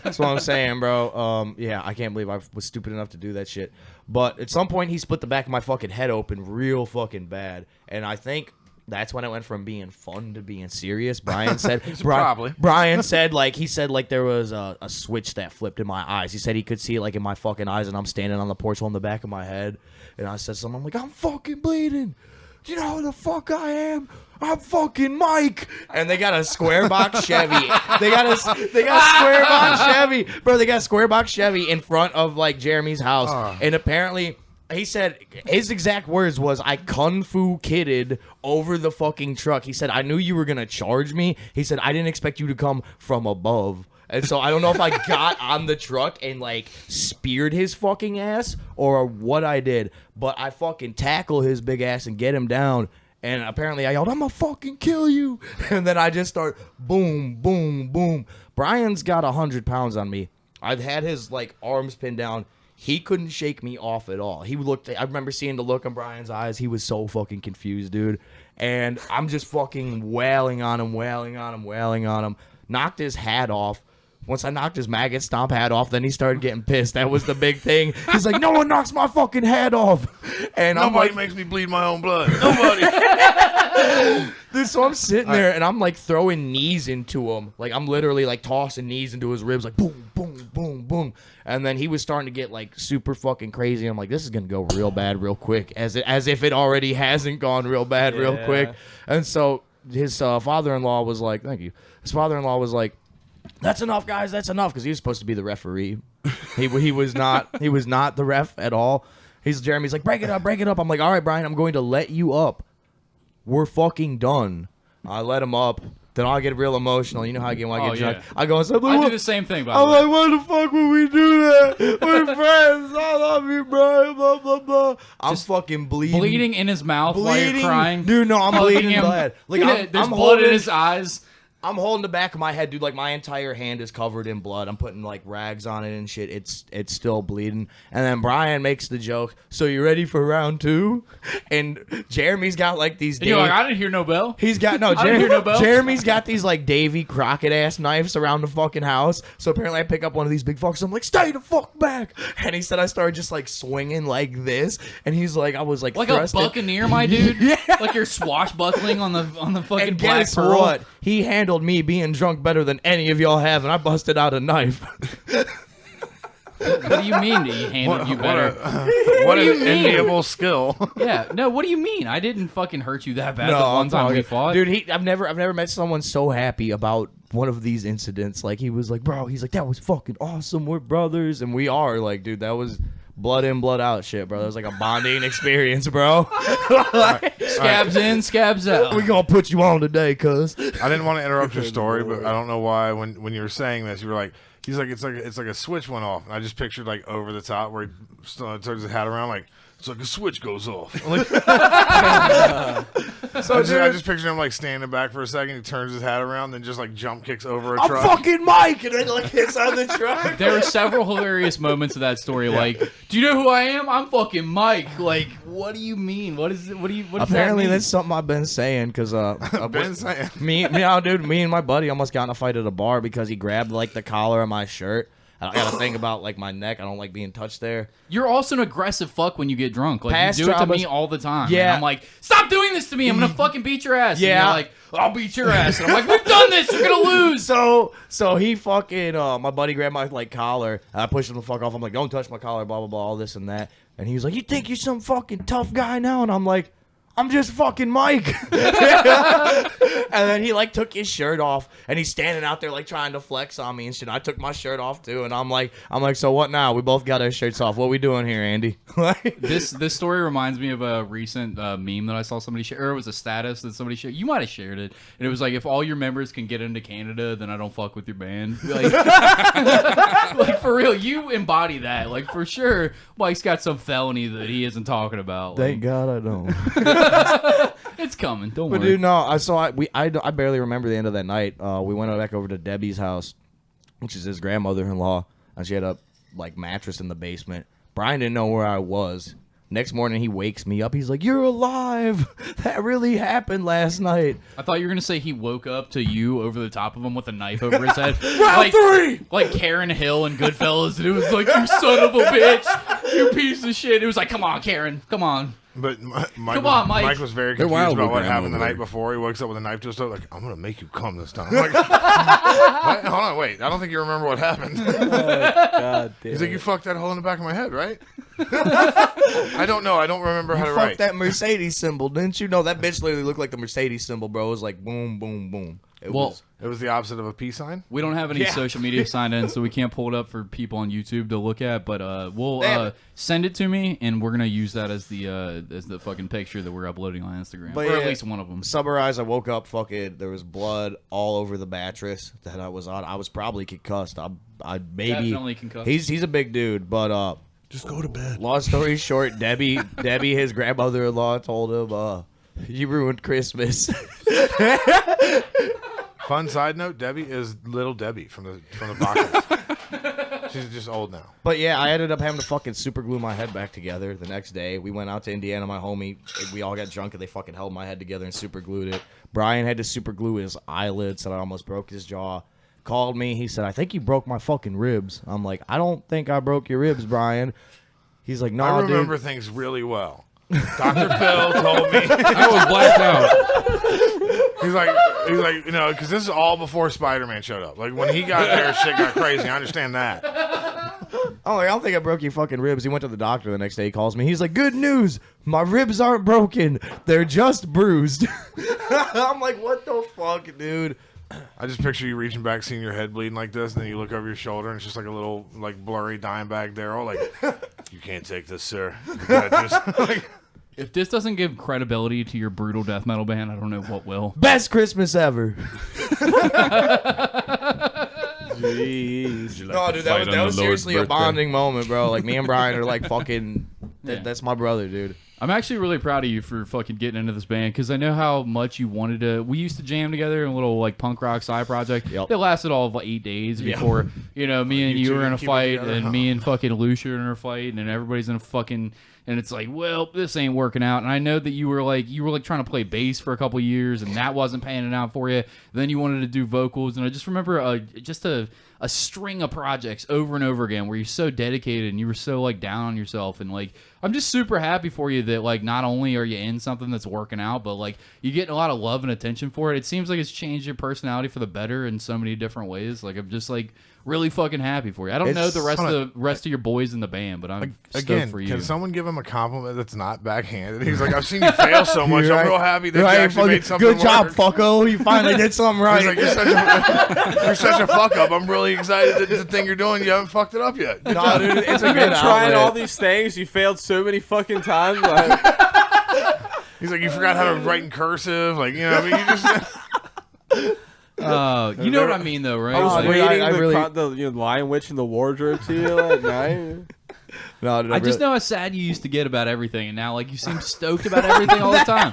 Speaker 4: That's what I'm saying, bro. Yeah, I can't believe I was stupid enough to do that shit. But at some point, he split the back of my fucking head open real fucking bad, and I think that's when it went from being fun to being serious. Brian said,
Speaker 3: Probably.
Speaker 4: Brian said he said there was a switch that flipped in my eyes. He said he could see it like in my fucking eyes, and I'm standing on the porch holding the back of my head, and I said something. I'm like, I'm fucking bleeding. Do you know who the fuck I am? I'm fucking Mike. And they got a square box Chevy. They got a square box Chevy. Bro, they got a square box Chevy in front of like Jeremy's house. And apparently he said his exact words was, I kung fu kidded over the fucking truck. He said, I knew you were going to charge me. He said, I didn't expect you to come from above. And so I don't know if I got on the truck and like speared his fucking ass or what I did, but I fucking tackle his big ass and get him down. And apparently I yelled, I'm gonna fucking kill you. And then I just start boom, boom, boom. Brian's got 100 pounds on me. I've had his like arms pinned down. He couldn't shake me off at all. I remember seeing the look in Brian's eyes. He was so fucking confused, dude. And I'm just fucking wailing on him. Knocked his hat off. Once I knocked his maggot stomp hat off, then he started getting pissed. That was the big thing. He's like, no one knocks my fucking hat off. And
Speaker 3: Nobody
Speaker 4: I'm like,
Speaker 3: makes me bleed my own blood. Nobody.
Speaker 4: Dude, so I'm sitting there and I'm like throwing knees into him. Like I'm literally like tossing knees into his ribs, like boom, boom, boom, boom. And then he was starting to get like super fucking crazy. I'm like, this is gonna go real bad real quick, as if it already hasn't gone real bad real quick. And so his father-in-law was like, thank you. His father-in-law was like, that's enough, guys. That's enough, because he was supposed to be the referee. He was not. He was not the ref at all. Jeremy's like, break it up, break it up. I'm like, all right, Brian, I'm going to let you up. We're fucking done. I let him up. Then I get real emotional. You know how I get when I get drunk. I go and say,
Speaker 1: I do the same thing, by the
Speaker 4: I'm
Speaker 1: way.
Speaker 4: like, why the fuck would we do that? We're friends. I love you, Brian. Blah, blah, blah. I'm fucking bleeding.
Speaker 1: Bleeding in his mouth while you're crying.
Speaker 4: Dude, no, I'm bleeding blood. Like,
Speaker 1: there's
Speaker 4: I'm
Speaker 1: blood in his eyes.
Speaker 4: I'm holding the back of my head, dude. Like, my entire hand is covered in blood. I'm putting, like, rags on it and shit. It's still bleeding. And then Brian makes the joke, so you ready for round 2? And Jeremy's got, like, these...
Speaker 1: And you're like, I didn't hear no bell.
Speaker 4: He's got... No, Jeremy's got these, like, Davy Crockett-ass knives around the fucking house. So apparently I pick up one of these big fuckers. I'm like, stay the fuck back. And he said I started just, like, swinging like this. And he's like, I was, like
Speaker 1: a buccaneer, my dude? Yeah. Like you're swashbuckling on the fucking
Speaker 4: and
Speaker 1: Black
Speaker 4: guess
Speaker 1: Pearl.
Speaker 4: What? He handled me being drunk better than any of y'all have, and I busted out a knife.
Speaker 1: What do you mean that he handled you better?
Speaker 3: What an enviable skill.
Speaker 1: Yeah, no, what do you mean? I didn't fucking hurt you that bad
Speaker 4: No,
Speaker 1: the one time we fought.
Speaker 4: Dude, I've never met someone so happy about one of these incidents. Like, he was like, bro, he's like, that was fucking awesome. We're brothers, and we are. Like, dude, that was blood in, blood out shit, bro. That was like a bonding experience, bro.
Speaker 1: Scabs in, scabs out.
Speaker 4: We gonna put you on today, cuz.
Speaker 3: I didn't want to interrupt your story, but I don't know why when you were saying this, you were like, he's like, it's like a switch went off, and I just pictured like over the top where he turns his hat around, like it's like a switch goes off. Like, I just pictured him like standing back for a second. He turns his hat around, then just like jump kicks over a truck.
Speaker 4: I'm fucking Mike, and then like hits on the truck.
Speaker 1: There were several hilarious moments of that story. Like, do you know who I am? I'm fucking Mike. Like, what do you mean? What is it? What does
Speaker 4: Apparently,
Speaker 1: that mean?
Speaker 4: that's something I've been saying because
Speaker 3: Been saying.
Speaker 4: me and my buddy almost got in a fight at a bar because he grabbed like the collar of my shirt. I got to think about like my neck. I don't like being touched there.
Speaker 1: You're also an aggressive fuck when you get drunk. Like,
Speaker 4: Past
Speaker 1: you do it to
Speaker 4: traumas-
Speaker 1: me all the time.
Speaker 4: Yeah.
Speaker 1: And I'm like, stop doing this to me. I'm gonna fucking beat your ass.
Speaker 4: Yeah.
Speaker 1: And you're like, I'll beat your ass. And I'm like, we've done this. You're gonna lose.
Speaker 4: So he fucking my buddy grabbed my like collar. I pushed him the fuck off. I'm like, don't touch my collar. Blah blah blah. All this and that. And he was like, you think you're some fucking tough guy now? And I'm like, I'm just fucking Mike. And then he like took his shirt off and he's standing out there like trying to flex on me and shit. I took my shirt off too, and I'm like, so what now? We both got our shirts off. What we doing here, Andy?
Speaker 1: This story reminds me of a recent meme that I saw somebody share, or it was a status that somebody shared. You might have shared it, and it was like, if all your members can get into Canada, then I don't fuck with your band. Like, like for real, you embody that. Like for sure, Mike's got some felony that he isn't talking about.
Speaker 4: Thank God I don't.
Speaker 1: It's coming. Don't
Speaker 4: But
Speaker 1: worry.
Speaker 4: dude, no, I barely remember the end of that night. We went back over to Debbie's house, which is his grandmother-in-law, and she had a like mattress in the basement. Brian didn't know where I was. Next morning, he wakes me up. He's like, "You're alive! That really happened last night."
Speaker 1: I thought you were gonna say he woke up to you over the top of him with a knife over his head,
Speaker 4: Round 3!
Speaker 1: like Karen Hill and Goodfellas, and it was like, "You son of a bitch, you piece of shit." It was like, "Come on, Karen, come on."
Speaker 3: But
Speaker 1: Come on, Mike.
Speaker 3: Mike was very
Speaker 5: They're
Speaker 3: confused
Speaker 5: wild
Speaker 3: about
Speaker 5: with
Speaker 3: what
Speaker 5: grandma
Speaker 3: happened the
Speaker 5: over
Speaker 3: night
Speaker 5: there.
Speaker 3: before. He wakes up with a knife to his throat, like, I'm going to make you come this time. I'm like, what? Hold on, wait. I don't think you remember what happened.
Speaker 2: God damn.
Speaker 3: He's like, you fucked that hole in the back of my head, right? I don't know. I don't remember how to
Speaker 4: You
Speaker 3: write.
Speaker 4: fucked that Mercedes symbol, didn't you? No, that bitch literally looked like the Mercedes symbol, bro. It was like boom, boom, boom. It was.
Speaker 3: It was the opposite of a peace sign?
Speaker 1: We don't have any social media signed in, so we can't pull it up for people on YouTube to look at. But we'll send it to me, and we're gonna use that as the fucking picture that we're uploading on Instagram,
Speaker 4: But
Speaker 1: or
Speaker 4: yeah,
Speaker 1: at least one of them.
Speaker 4: Summarize, I woke up, fucking, there was blood all over the mattress that I was on. I was probably concussed. I maybe
Speaker 1: Definitely concussed.
Speaker 4: He's a big dude, but
Speaker 5: Just go to bed.
Speaker 4: long story short, Debbie, his grandmother-in-law, told him, "You ruined Christmas."
Speaker 3: Fun side note, Debbie is little Debbie from the Bacchus. She's just old now.
Speaker 4: But yeah, I ended up having to fucking super glue my head back together the next day. We went out to Indiana, my homie. We all got drunk and they fucking held my head together and super glued it. Brian had to super glue his eyelids, and I almost broke his jaw. Called me. He said, "I think you broke my fucking ribs." I'm like, "I don't think I broke your ribs, Brian." He's like, "No,
Speaker 3: I remember
Speaker 4: dude."
Speaker 3: things really well. Dr. Phil told me.
Speaker 5: I was blacked out.
Speaker 3: He's like, you know, because this is all before Spider-Man showed up. Like, when he got there, shit got crazy. I understand that.
Speaker 4: I'm like, I don't think I broke your fucking ribs. He went to the doctor the next day. He calls me. He's like, good news. My ribs aren't broken. They're just bruised. I'm like, what the fuck, dude?
Speaker 3: I just picture you reaching back, seeing your head bleeding like this, and then you look over your shoulder, and it's just like a little, like, blurry dime bag there. All like, you can't take this, sir.
Speaker 1: If this doesn't give credibility to your brutal death metal band, I don't know what will.
Speaker 4: Best Christmas ever.
Speaker 2: Jeez.
Speaker 4: No, dude, that was seriously a bonding moment, bro. Like, me and Brian are like fucking... That's my brother, dude.
Speaker 1: I'm actually really proud of you for fucking getting into this band because I know how much you wanted to. We used to jam together in a little like punk rock side project.
Speaker 4: Yep.
Speaker 1: It lasted all of like 8 days before me and you were in a fight, and me and fucking Lucia are in a fight, and everybody's in a fucking. And it's like, well, this ain't working out. And I know that you were like trying to play bass for a couple of years, and that wasn't panning out for you. Then you wanted to do vocals, and I just remember just a string of projects over and over again where you're so dedicated and you were so like down on yourself. And like, I'm just super happy for you that like not only are you in something that's working out, but like you're getting a lot of love and attention for it. It seems like it's changed your personality for the better in so many different ways. Like, I'm just like really fucking happy for you. I don't know the rest of your boys in the band, but I'm stoked for you.
Speaker 3: Can someone give him a compliment that's not backhanded? He's like, I've seen you fail so much. I'm real happy that you actually made something
Speaker 4: Good job,
Speaker 3: work.
Speaker 4: fucko. You finally did something right.
Speaker 3: He's like, you're such a fuck up. I'm really excited that the thing you're doing, you haven't fucked it up yet.
Speaker 4: No, dude, it's a good
Speaker 2: Trying
Speaker 4: outlet.
Speaker 2: all these things, you failed so many fucking times. Like,
Speaker 3: He's like, you forgot how to write in cursive. Like, you know, I mean, you just...
Speaker 1: You know what I mean, though, right?
Speaker 2: I was
Speaker 1: Like,
Speaker 2: waiting the Lion Witch in the wardrobe to you at night.
Speaker 4: No, dude,
Speaker 1: I just know how sad you used to get about everything, and now like you seem stoked about everything all the time.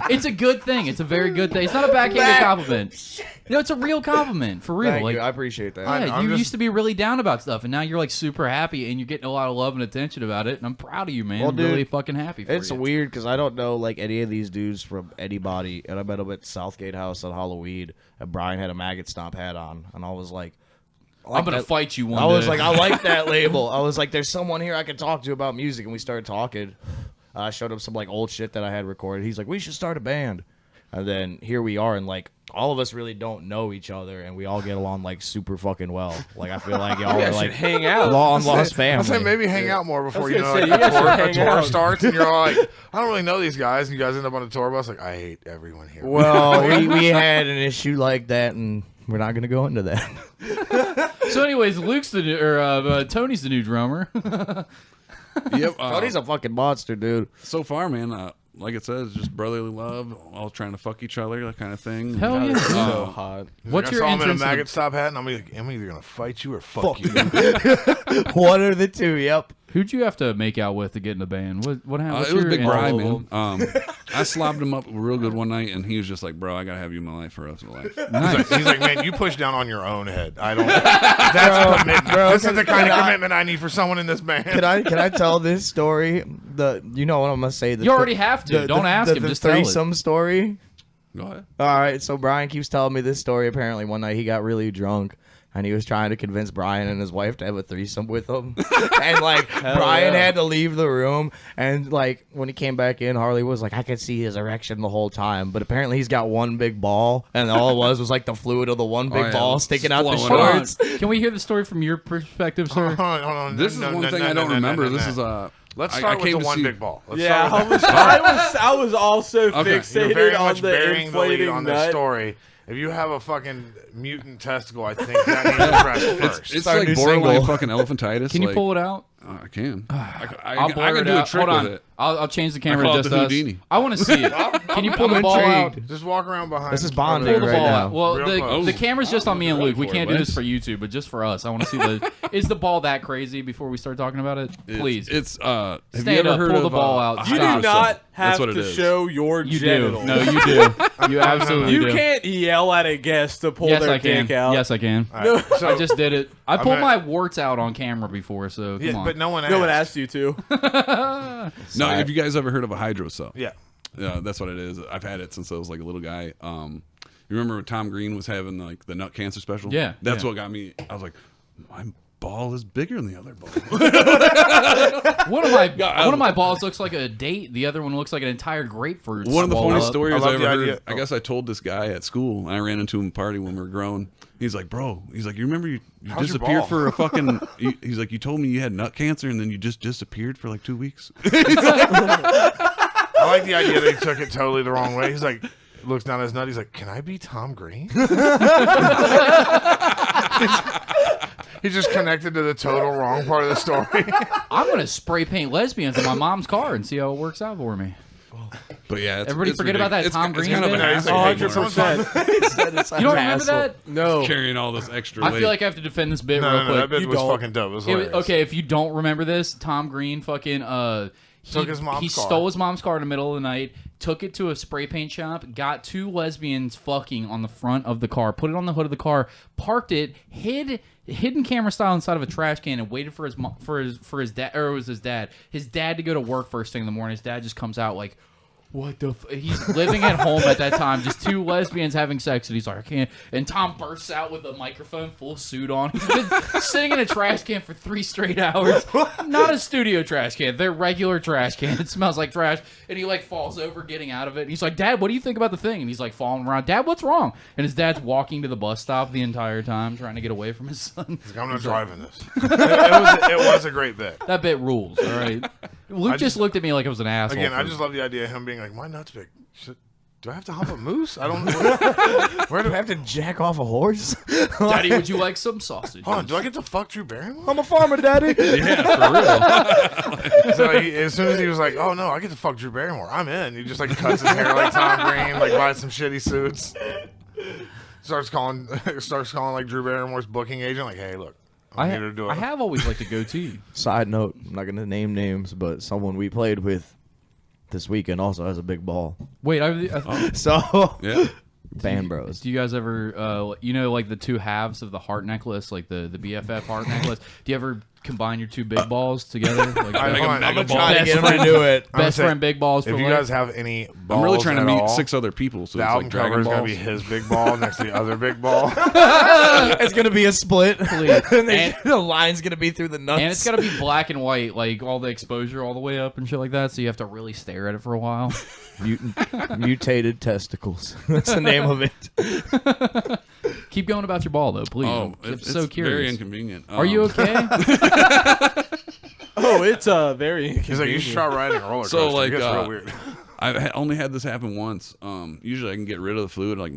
Speaker 1: It's a good thing. It's a very good thing. It's not a backhanded compliment. No, it's a real compliment for real.
Speaker 4: Thank
Speaker 1: like,
Speaker 4: you. I appreciate that.
Speaker 1: yeah, you used to be really down about stuff, and now you're like super happy, and you're getting a lot of love and attention about it. And I'm proud of you, man.
Speaker 4: Well,
Speaker 1: I'm
Speaker 4: dude,
Speaker 1: really fucking happy for
Speaker 4: It's
Speaker 1: you.
Speaker 4: weird because I don't know like any of these dudes from anybody, and I met them at Southgate House on Halloween, and Brian had a maggot stomp hat on, and I was like,
Speaker 1: I'm gonna fight you one
Speaker 4: I was
Speaker 1: day.
Speaker 4: like, I like that label. I was like, there's someone here I can talk to about music, and we started talking. I showed him some like old shit that I had recorded. He's like, we should start a band, and then here we are, and like all of us really don't know each other, and we all get along like super fucking well. Like I feel like y'all are like
Speaker 2: hang out.
Speaker 4: long lost family.
Speaker 3: I say maybe hang out more before you know
Speaker 2: say,
Speaker 3: like,
Speaker 2: you
Speaker 3: a
Speaker 2: guys should
Speaker 3: tour
Speaker 2: hang out.
Speaker 3: starts, and you're all like, I don't really know these guys, and you guys end up on a tour bus like, I hate everyone here.
Speaker 4: Well, we had an issue like that, and we're not gonna go into that.
Speaker 1: So, anyways, Luke's Tony's the new drummer.
Speaker 5: Yep.
Speaker 4: Tony's a fucking monster, dude.
Speaker 5: So far, man, like it says, just brotherly love, all trying to fuck each other, that kind of thing.
Speaker 1: Hell yeah.
Speaker 2: So hot.
Speaker 1: What's your
Speaker 3: I saw him in a
Speaker 1: entrance?
Speaker 3: maggot stop hat, and I'm either gonna fight you or fuck you.
Speaker 4: One of the two. Yep.
Speaker 1: Who'd you have to make out with to get in the band? What happened?
Speaker 5: It was Big Brian,
Speaker 1: entrance?
Speaker 5: man. I slobbed him up real good one night, and he was just like, bro, I got to have you in my life for the rest of my life.
Speaker 1: Nice.
Speaker 3: He's like, man, you push down on your own head. I don't. That's a commitment. This is the kind of commitment I need for someone in this band.
Speaker 4: Can I tell this story? You know what I'm gonna say.
Speaker 1: You already have to. Don't ask him.
Speaker 4: The
Speaker 1: Just tell it.
Speaker 4: threesome story.
Speaker 5: Go ahead.
Speaker 4: All right. So Brian keeps telling me this story. Apparently, one night he got really drunk. And he was trying to convince Brian and his wife to have a threesome with him. And, like, Brian had to leave the room. And, like, when he came back in, Harley was like, I could see his erection the whole time. But apparently he's got one big ball. And all it was like the fluid of the one big ball sticking out the
Speaker 5: flowing
Speaker 1: Hold on.
Speaker 4: shorts.
Speaker 1: Can we hear the story from your perspective, sir?
Speaker 3: Hold on.
Speaker 5: This is one thing I don't remember. This is
Speaker 3: Let's start with the one big ball. Let's
Speaker 2: Yeah,
Speaker 3: start with
Speaker 2: I was also
Speaker 5: Okay.
Speaker 3: You're
Speaker 2: fixated
Speaker 3: very
Speaker 2: on
Speaker 3: much
Speaker 2: the
Speaker 3: burying the lead
Speaker 2: inflating
Speaker 3: on this
Speaker 2: nut.
Speaker 3: story. If you have a fucking mutant testicle, I think that needs to press first.
Speaker 5: It's
Speaker 4: our
Speaker 5: like
Speaker 4: new
Speaker 5: borderline
Speaker 4: single.
Speaker 5: fucking elephantitis.
Speaker 1: Can you
Speaker 5: like,
Speaker 1: pull it out?
Speaker 5: I can. I
Speaker 1: I'll blur
Speaker 5: can
Speaker 1: it
Speaker 5: do a
Speaker 1: out.
Speaker 5: trick
Speaker 1: Hold on.
Speaker 5: with it.
Speaker 1: I'll change the
Speaker 5: I
Speaker 1: camera
Speaker 5: call it
Speaker 1: just
Speaker 5: the
Speaker 1: us.
Speaker 5: Houdini.
Speaker 1: I want to see it. Can you pull the ball out?
Speaker 3: Just walk around behind.
Speaker 4: This is
Speaker 3: him.
Speaker 4: bonding
Speaker 1: Pull the
Speaker 4: right
Speaker 1: ball
Speaker 4: now.
Speaker 1: out. Well,
Speaker 3: Real close.
Speaker 1: the camera's just on me and
Speaker 5: Real
Speaker 1: Luke. We
Speaker 5: for
Speaker 1: can't
Speaker 5: it,
Speaker 1: do this
Speaker 5: Wes.
Speaker 1: for YouTube, but just for us. I want to see the. Is the ball that crazy before we start talking about it? Please.
Speaker 5: It's have you
Speaker 1: Stand
Speaker 5: ever
Speaker 1: up,
Speaker 5: heard
Speaker 1: pull the
Speaker 5: of,
Speaker 1: ball out.
Speaker 2: You do
Speaker 1: Stop.
Speaker 2: not
Speaker 5: That's
Speaker 2: have
Speaker 5: what it
Speaker 2: to
Speaker 5: is.
Speaker 2: show your
Speaker 1: You
Speaker 2: genitals.
Speaker 1: do. No, you do. You absolutely
Speaker 2: You
Speaker 1: do.
Speaker 2: can't yell at a guest to pull
Speaker 1: Yes,
Speaker 2: their
Speaker 1: I can.
Speaker 2: dick out.
Speaker 1: Yes, I can.
Speaker 3: All right, so,
Speaker 1: I just did it. I pulled
Speaker 3: gonna-
Speaker 1: my warts out on camera before, so come
Speaker 3: yeah,
Speaker 1: on.
Speaker 3: but no one asked.
Speaker 2: No one asked you to.
Speaker 5: No, have you guys ever heard of a hydrocell?
Speaker 3: Yeah.
Speaker 5: Yeah, that's what it is. I've had it since I was like a little guy. You remember when Tom Green was having like the nut cancer special?
Speaker 1: Yeah,
Speaker 5: That's
Speaker 1: yeah.
Speaker 5: what got me. I was like, ball is bigger than the other ball.
Speaker 1: One of my balls looks like a date. The other one looks like an entire grapefruit.
Speaker 5: One of the funny stories I
Speaker 3: love
Speaker 5: ever
Speaker 3: the
Speaker 5: heard.
Speaker 3: idea.
Speaker 5: I guess I told this guy at school. I ran into him at a party when we were grown. He's like, bro. He's like, you remember you
Speaker 3: How's your
Speaker 5: disappeared
Speaker 3: ball?
Speaker 5: for a fucking. He's like, you told me you had nut cancer and then you just disappeared for like 2 weeks.
Speaker 3: I like the idea that he took it totally the wrong way. He's like, looks down at his nut. He's like, can I be Tom Green? He just connected to the total wrong part of the story.
Speaker 1: I'm gonna spray paint lesbians in my mom's car and see how it works out for me.
Speaker 5: But yeah,
Speaker 1: Everybody forget about that Tom Green
Speaker 5: It's kind of an
Speaker 1: bit?
Speaker 5: asshole.
Speaker 2: 100%.
Speaker 1: You don't remember that?
Speaker 2: No.
Speaker 5: Carrying all this extra
Speaker 1: I
Speaker 5: weight.
Speaker 1: feel like I have to defend this bit
Speaker 3: No,
Speaker 1: real
Speaker 3: no,
Speaker 1: quick.
Speaker 3: that bit
Speaker 2: You
Speaker 3: was
Speaker 2: don't.
Speaker 3: fucking dope. It was hilarious.
Speaker 1: Okay, if you don't remember this, Tom Green fucking
Speaker 3: Took his mom's
Speaker 1: he
Speaker 3: car.
Speaker 1: stole his mom's car in the middle of the night, took it to a spray paint shop, got 2 lesbians fucking on the front of the car, put it on the hood of the car, parked it, hidden camera style inside of a trash can, and waited for his dad, or it was his dad to go to work first thing in the morning. His dad just comes out like, what the he's living at home at that time, just 2 lesbians having sex, and he's like, I can't. And Tom bursts out with a microphone, full suit on. He's been sitting in a trash can for 3 straight hours. Not a studio trash can, their regular trash can. It smells like trash. And he like falls over getting out of it, and he's like, Dad, what do you think about the thing? And he's like falling around, Dad, what's wrong? And his dad's walking to the bus stop the entire time trying to get away from his son.
Speaker 3: He's like, I'm not driving this. It was a great bit.
Speaker 1: That bit rules, all right? Luke just looked at me like I was an asshole.
Speaker 3: Again, I just love the idea of him being like, my nut's big. Do I have to hump a moose? I don't know. Where do
Speaker 4: Do I have to jack off a horse?
Speaker 1: Daddy, would you like some sausage?
Speaker 3: Hold on, do I get to fuck Drew Barrymore?
Speaker 4: I'm a farmer, Daddy.
Speaker 5: Yeah, for real.
Speaker 3: So as soon as he was like, oh no, I get to fuck Drew Barrymore, I'm in. He just like cuts his hair like Tom Green, like buys some shitty suits. Starts calling like Drew Barrymore's booking agent, like, hey, look, I'm here to do it.
Speaker 1: I have always liked a goatee.
Speaker 4: Side note, I'm not going to name names, but someone we played with this weekend also has a big ball.
Speaker 1: Wait,
Speaker 4: So,
Speaker 5: Yeah.
Speaker 4: Band Bros.
Speaker 1: do you guys ever, like the 2 halves of the heart necklace, like the BFF heart necklace? Do you ever combine your 2 big balls together? Like
Speaker 3: I'm
Speaker 5: mega ball.
Speaker 4: Trying to get him
Speaker 1: friend.
Speaker 4: to do it.
Speaker 3: I'm
Speaker 1: best
Speaker 3: saying,
Speaker 1: friend big balls for
Speaker 3: If you
Speaker 1: life?
Speaker 3: guys have any balls
Speaker 5: I'm really trying to
Speaker 3: at
Speaker 5: meet
Speaker 3: all,
Speaker 5: 6 other people, so
Speaker 3: the
Speaker 5: it's
Speaker 3: album
Speaker 5: like
Speaker 3: cover
Speaker 5: Dragon
Speaker 3: is going to
Speaker 5: Balls.
Speaker 3: be his big ball next to the other big ball.
Speaker 4: It's going to be a split.
Speaker 1: And-
Speaker 4: The line's going to be through the nuts.
Speaker 1: And it's got to be black and white, like all the exposure all the way up and shit like that, so you have to really stare at it for a while.
Speaker 4: Mutated testicles. That's the name of it.
Speaker 1: Keep going about your ball, though, please.
Speaker 5: Oh,
Speaker 1: I'm
Speaker 5: it's
Speaker 1: so
Speaker 5: very
Speaker 1: curious.
Speaker 5: inconvenient.
Speaker 1: Are you okay?
Speaker 2: Oh, it's very inconvenient.
Speaker 3: He's like, you should try riding a roller coaster.
Speaker 5: So, like,
Speaker 3: it gets real weird.
Speaker 5: I've only had this happen once. Usually I can get rid of the fluid, like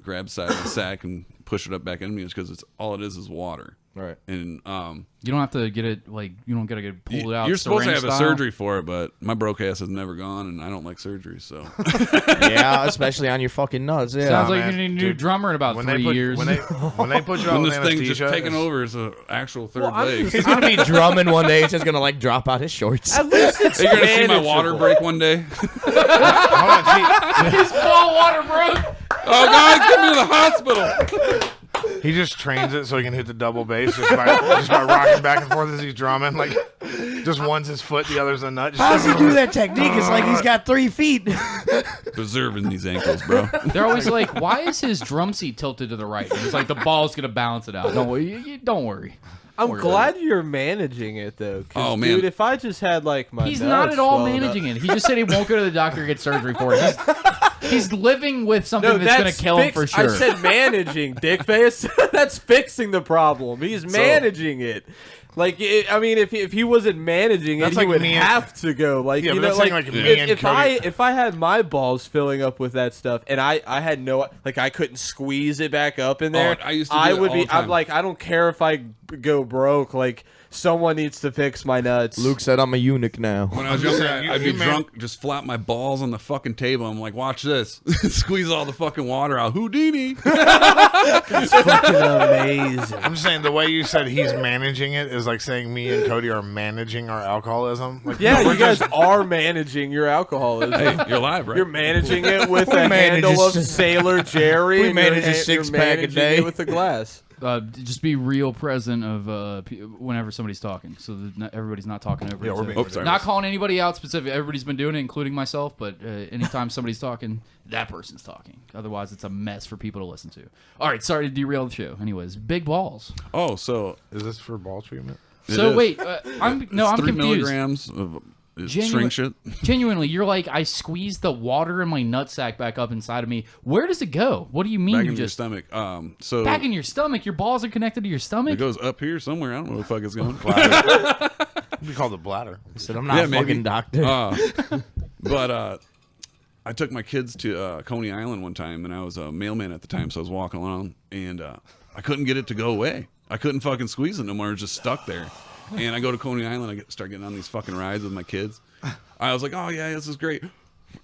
Speaker 5: grab the side of the sack and push it up back in me, because it's all it is water.
Speaker 4: Right.
Speaker 5: And
Speaker 1: You don't have to get it, like, you don't got to get pulled out.
Speaker 5: you're supposed to have
Speaker 1: syringe
Speaker 5: a
Speaker 1: style.
Speaker 5: surgery for it, but my broke ass has never gone, and I don't like surgery, so.
Speaker 4: Yeah, especially on your fucking nuts. Yeah.
Speaker 1: Sounds like
Speaker 3: man.
Speaker 1: you need a new
Speaker 3: Dude, When
Speaker 1: drummer in about 3
Speaker 3: they put
Speaker 1: years.
Speaker 3: when they put you out
Speaker 5: When
Speaker 3: with
Speaker 5: this thing's
Speaker 3: anesthesia,
Speaker 5: just taking
Speaker 3: it's-
Speaker 5: over as an actual third
Speaker 2: Well, I'm
Speaker 5: leg.
Speaker 4: He's going to be drumming one day. It's just going to, like, drop out his shorts.
Speaker 2: At least it's
Speaker 5: Are you going to see my
Speaker 2: manageable.
Speaker 5: water break one day?
Speaker 3: Hold on, see,
Speaker 1: His ball water broke.
Speaker 5: Oh, guys, get me to the hospital.
Speaker 3: he just trains it so he can hit the double bass just by rocking back and forth as he's drumming. Like, just one's his foot, the other's a nut.
Speaker 4: How does he do that technique? It's like he's got 3 feet.
Speaker 5: Preserving these ankles, bro.
Speaker 1: They're always like, why is his drum seat tilted to the right? And it's like the ball's going to balance it out. Don't worry. Don't worry.
Speaker 2: I'm
Speaker 1: Worry
Speaker 2: glad you're managing it though. 'Cause,
Speaker 5: Oh, man.
Speaker 2: dude, if I just had like my
Speaker 1: He's
Speaker 2: nuts
Speaker 1: not at all
Speaker 2: swelled
Speaker 1: managing
Speaker 2: up.
Speaker 1: it. He just said he won't go to the doctor to get surgery for it. He's living with something
Speaker 2: No,
Speaker 1: that's going to kill him for sure.
Speaker 2: I said managing, dickface. That's fixing the problem. He's managing it. Like, I mean, if he wasn't managing it,
Speaker 3: That's
Speaker 2: he
Speaker 3: like
Speaker 2: would
Speaker 3: me and-
Speaker 2: have to go. Like,
Speaker 3: Yeah,
Speaker 2: you
Speaker 3: but
Speaker 2: know,
Speaker 3: that's
Speaker 2: like,
Speaker 3: like me and Cody.
Speaker 2: if I had my balls filling up with that stuff, and I had no, like, I couldn't squeeze it back up in there.
Speaker 5: I used to do that
Speaker 2: would
Speaker 5: all
Speaker 2: be.
Speaker 5: the time.
Speaker 2: I'm like, I don't care if I go broke. Like, someone needs to fix my nuts.
Speaker 4: Luke said I'm a eunuch now.
Speaker 5: When I was
Speaker 3: I'm just
Speaker 5: younger,
Speaker 3: saying,
Speaker 5: I'd
Speaker 3: you
Speaker 5: be
Speaker 3: man-
Speaker 5: drunk, just flap my balls on the fucking table. I'm like, watch this. Squeeze all the fucking water out. Houdini.
Speaker 2: Fucking amazing.
Speaker 3: I'm just saying the way you said he's managing it is like saying me and Cody are managing our alcoholism. Like,
Speaker 2: Yeah,
Speaker 3: we're
Speaker 2: you guys
Speaker 3: just-
Speaker 2: are managing your alcoholism.
Speaker 5: Hey, you're live, right?
Speaker 2: You're managing it with
Speaker 4: We
Speaker 2: a
Speaker 4: manage
Speaker 2: handle
Speaker 4: a
Speaker 2: of
Speaker 4: s-
Speaker 2: Sailor Jerry.
Speaker 4: we
Speaker 2: and you're
Speaker 4: manage a
Speaker 2: you're
Speaker 4: six-pack a
Speaker 2: managing
Speaker 4: day.
Speaker 2: it with a glass.
Speaker 1: Just be real present of whenever somebody's talking, so that everybody's not talking over.
Speaker 3: Yeah, we're being
Speaker 5: sorry.
Speaker 1: Not calling anybody out specifically. Everybody's been doing it, including myself. But anytime somebody's talking, that person's talking. Otherwise, it's a mess for people to listen to. All right, sorry to derail the show. Anyways, big balls.
Speaker 5: Oh, so
Speaker 3: Is this for ball treatment?
Speaker 1: So
Speaker 5: is.
Speaker 1: wait, I'm
Speaker 5: 3
Speaker 1: confused.
Speaker 5: milligrams of string shit.
Speaker 1: Genuinely, you're like, I squeezed the water in my nutsack back up inside of me. Where does it go? What do you mean?
Speaker 5: Back
Speaker 1: You
Speaker 5: in your
Speaker 1: just
Speaker 5: stomach. So
Speaker 1: back in your stomach? Your balls are connected to your stomach.
Speaker 5: it goes up here somewhere. I don't know where the fuck it's going.
Speaker 3: We call it bladder.
Speaker 4: I said, I'm not a fucking doctor.
Speaker 5: But I took my kids to Coney Island one time, and I was a mailman at the time, so I was walking along, and I couldn't get it to go away. I couldn't fucking squeeze it no more. It was just stuck there. And I go to Coney Island, start getting on these fucking rides with my kids. I was like, oh, yeah, this is great.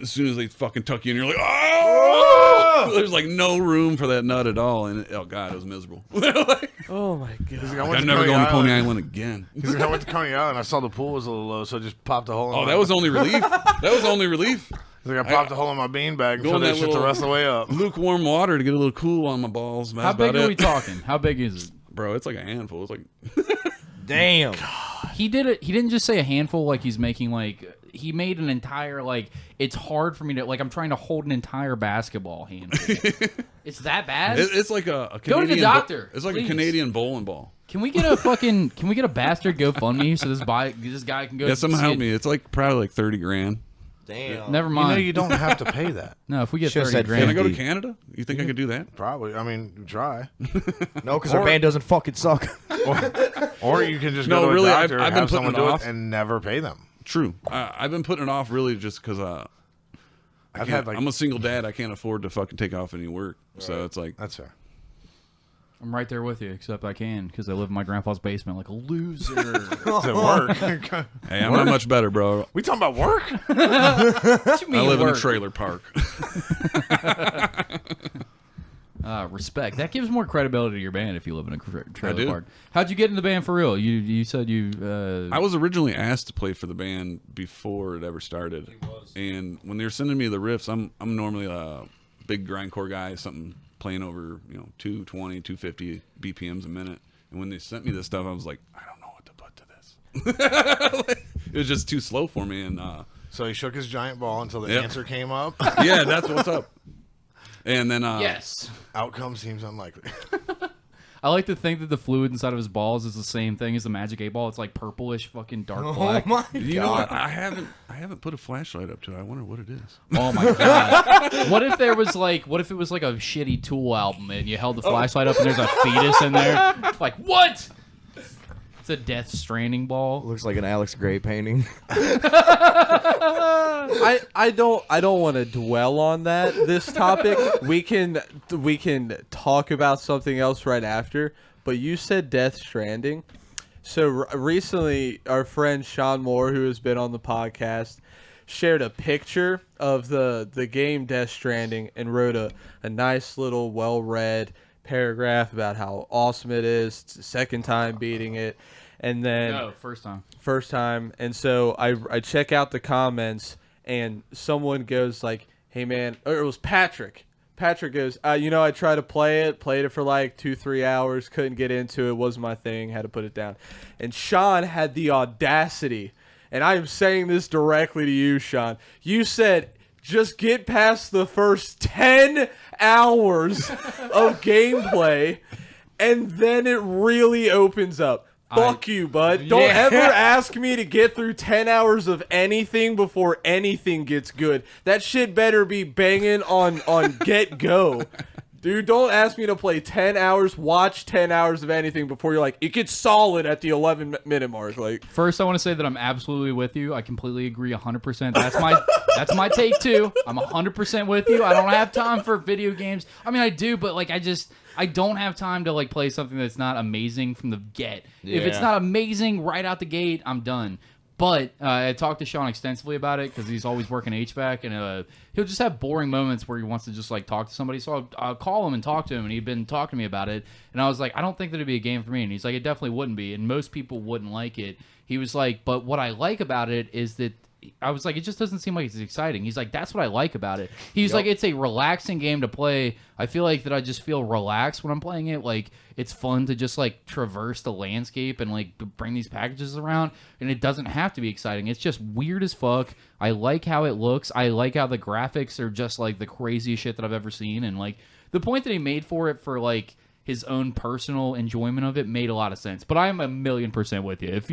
Speaker 5: As soon as they fucking tuck you in, you're like, oh! There's like no room for that nut at all. And oh, God, it was miserable. Like,
Speaker 2: Oh my god.
Speaker 5: I'm never going to Coney Island again.
Speaker 3: He's like, I went to Coney Island. I saw the pool was a little low, so I just popped a hole in
Speaker 5: Oh,
Speaker 3: my...
Speaker 5: that was only relief. That was only relief.
Speaker 3: He's like, I popped a hole in my beanbag and
Speaker 5: Go in
Speaker 3: filled that
Speaker 5: that
Speaker 3: shit the
Speaker 5: little-
Speaker 3: rest of the way up.
Speaker 5: Lukewarm water to get a little cool on my balls. That's
Speaker 1: How big
Speaker 5: about
Speaker 1: are
Speaker 5: it.
Speaker 1: we talking? How big is it?
Speaker 5: Bro, it's like a handful. It's like
Speaker 4: Damn.
Speaker 1: He did it. He didn't just say a handful. Like he's making like he made an entire like. It's hard for me to like. I'm trying to hold an entire basketball handful. It's that bad.
Speaker 5: it's like a
Speaker 1: Go to the
Speaker 5: Canadian
Speaker 1: doctor,
Speaker 5: It's like
Speaker 1: please.
Speaker 5: a Canadian bowling ball.
Speaker 1: Can we get a fucking? Can we get a bastard GoFundMe so this guy can go?
Speaker 5: Yeah, someone
Speaker 1: see
Speaker 5: help
Speaker 1: it?
Speaker 5: me. It's like probably like 30 grand.
Speaker 4: Damn.
Speaker 1: Never
Speaker 3: You
Speaker 1: mind.
Speaker 3: know you don't have to pay that.
Speaker 1: No, if we get
Speaker 4: Should've
Speaker 1: 30
Speaker 4: said
Speaker 1: grand,
Speaker 5: Can I go to
Speaker 4: 50.
Speaker 5: Canada? You think I could do that?
Speaker 3: Probably. I mean, try.
Speaker 4: No, because our band doesn't fucking suck.
Speaker 3: Or you can just
Speaker 5: No,
Speaker 3: go to
Speaker 5: really,
Speaker 3: a
Speaker 5: I've
Speaker 3: doctor,
Speaker 5: been
Speaker 3: have
Speaker 5: putting
Speaker 3: someone
Speaker 5: it
Speaker 3: do
Speaker 5: off.
Speaker 3: it, and never pay them.
Speaker 5: True. I've been putting it off really just because
Speaker 3: I've had like...
Speaker 5: I'm a single dad. I can't afford to fucking take off any work. So it's like,
Speaker 3: That's fair.
Speaker 1: I'm right there with you. Except I can because I live in my grandpa's basement like a loser.
Speaker 3: Does it work?
Speaker 5: hey, I'm not much better, bro.
Speaker 3: We talking about work?
Speaker 1: What you mean
Speaker 5: I live in a
Speaker 1: work?
Speaker 5: trailer park.
Speaker 1: Respect. That gives more credibility to your band if you live in a trailer
Speaker 5: do.
Speaker 1: park. How'd you get in the band for real? You said you.
Speaker 5: I was originally asked to play for the band before it ever started. And when they were sending me the riffs, I'm normally a big grindcore guy, something playing over 220, 250 BPMs a minute. And when they sent me this stuff, I was like, I don't know what to put to this. It was just too slow for me. And
Speaker 3: So he shook his giant ball until the
Speaker 5: Yep.
Speaker 3: answer came up.
Speaker 5: yeah, that's what's up. And then
Speaker 1: yes.
Speaker 3: Outcome seems unlikely.
Speaker 1: I like to think that the fluid inside of his balls is the same thing as the Magic 8-Ball. It's like purplish, fucking dark black.
Speaker 4: my
Speaker 5: you know what? I haven't put a flashlight up to it. I wonder what it is.
Speaker 1: Oh my god! What if it was like a shitty Tool album and you held the flashlight up and there's a fetus in there? Like what? It's a Death Stranding ball.
Speaker 4: Looks like an Alex Gray painting.
Speaker 2: I don't want to dwell on this topic. We can talk about something else right after. But you said Death Stranding. So recently, our friend Sean Moore, who has been on the podcast, shared a picture of the game Death Stranding and wrote a nice little well-read paragraph about how awesome it is. It's the second time beating it. And then
Speaker 1: No, first time. And so I check out the comments and someone goes like, hey man, or it was Patrick. Patrick goes, I tried to played it for like 2-3 hours, couldn't get into it, wasn't my thing, had to put it down. And Sean had the audacity, and I am saying this directly to you, Sean. You said, just get past the first 10 hours of gameplay, and then it really opens up. Fuck you, bud. Don't ever ask me to get through 10 hours of anything before anything gets good. That shit better be banging on get-go. Dude, don't ask me to play 10 hours, watch 10 hours of anything before you're like, it gets solid at the 11-minute mark. Like, First, I want to say that I'm absolutely with you. I completely agree 100%. That's my take too. I'm 100% with you. I don't have time for video games. I mean, I do, but like I don't have time to like play something that's not amazing from the get. If it's not amazing right out the gate, I'm done. But I talked to Sean extensively about it because he's always working HVAC, and he'll just have boring moments where he wants to just like talk to somebody. So I'll call him and talk to him, and he'd been talking to me about it. And I was like, I don't think that it'd be a game for me. And he's like, it definitely wouldn't be, and most people wouldn't like it. He was like, but what I like about it is that I was like, it just doesn't seem like it's exciting. He's like, that's what I like about it. He's like, it's a relaxing game to play. I feel like that I just feel relaxed when I'm playing it. Like, it's fun to just like traverse the landscape and like bring these packages around, and it doesn't have to be exciting. It's just weird as fuck. I like how it looks. I like how the graphics are just like the craziest shit that I've ever seen, and like the point that he made for it for like his own personal enjoyment of it made a lot of sense. But I'm 1,000,000% with you. If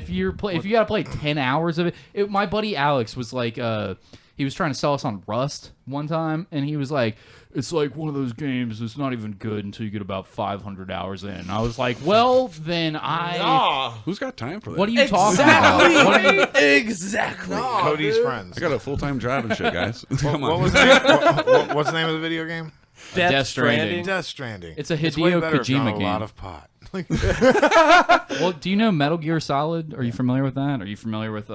Speaker 1: you gotta play 10 hours of it, my buddy Alex was like, he was trying to sell us on Rust one time, and he was like, it's like one of those games that's not even good until you get about 500 hours in. I was like, well, then
Speaker 5: Who's got time for that?
Speaker 1: What are you talking about?
Speaker 2: Exactly.
Speaker 3: Cody's friends.
Speaker 5: I got a full-time job and shit, guys. Come
Speaker 3: What
Speaker 5: on.
Speaker 3: was the name? What's the name of the video game?
Speaker 1: Death Stranding.
Speaker 3: Death Stranding.
Speaker 1: It's a
Speaker 3: way
Speaker 1: Hideo
Speaker 3: better if you're on
Speaker 1: Kojima
Speaker 3: a
Speaker 1: game.
Speaker 3: lot of pot.
Speaker 1: Well, do you know Metal Gear Solid? Are you familiar with that? Are you familiar with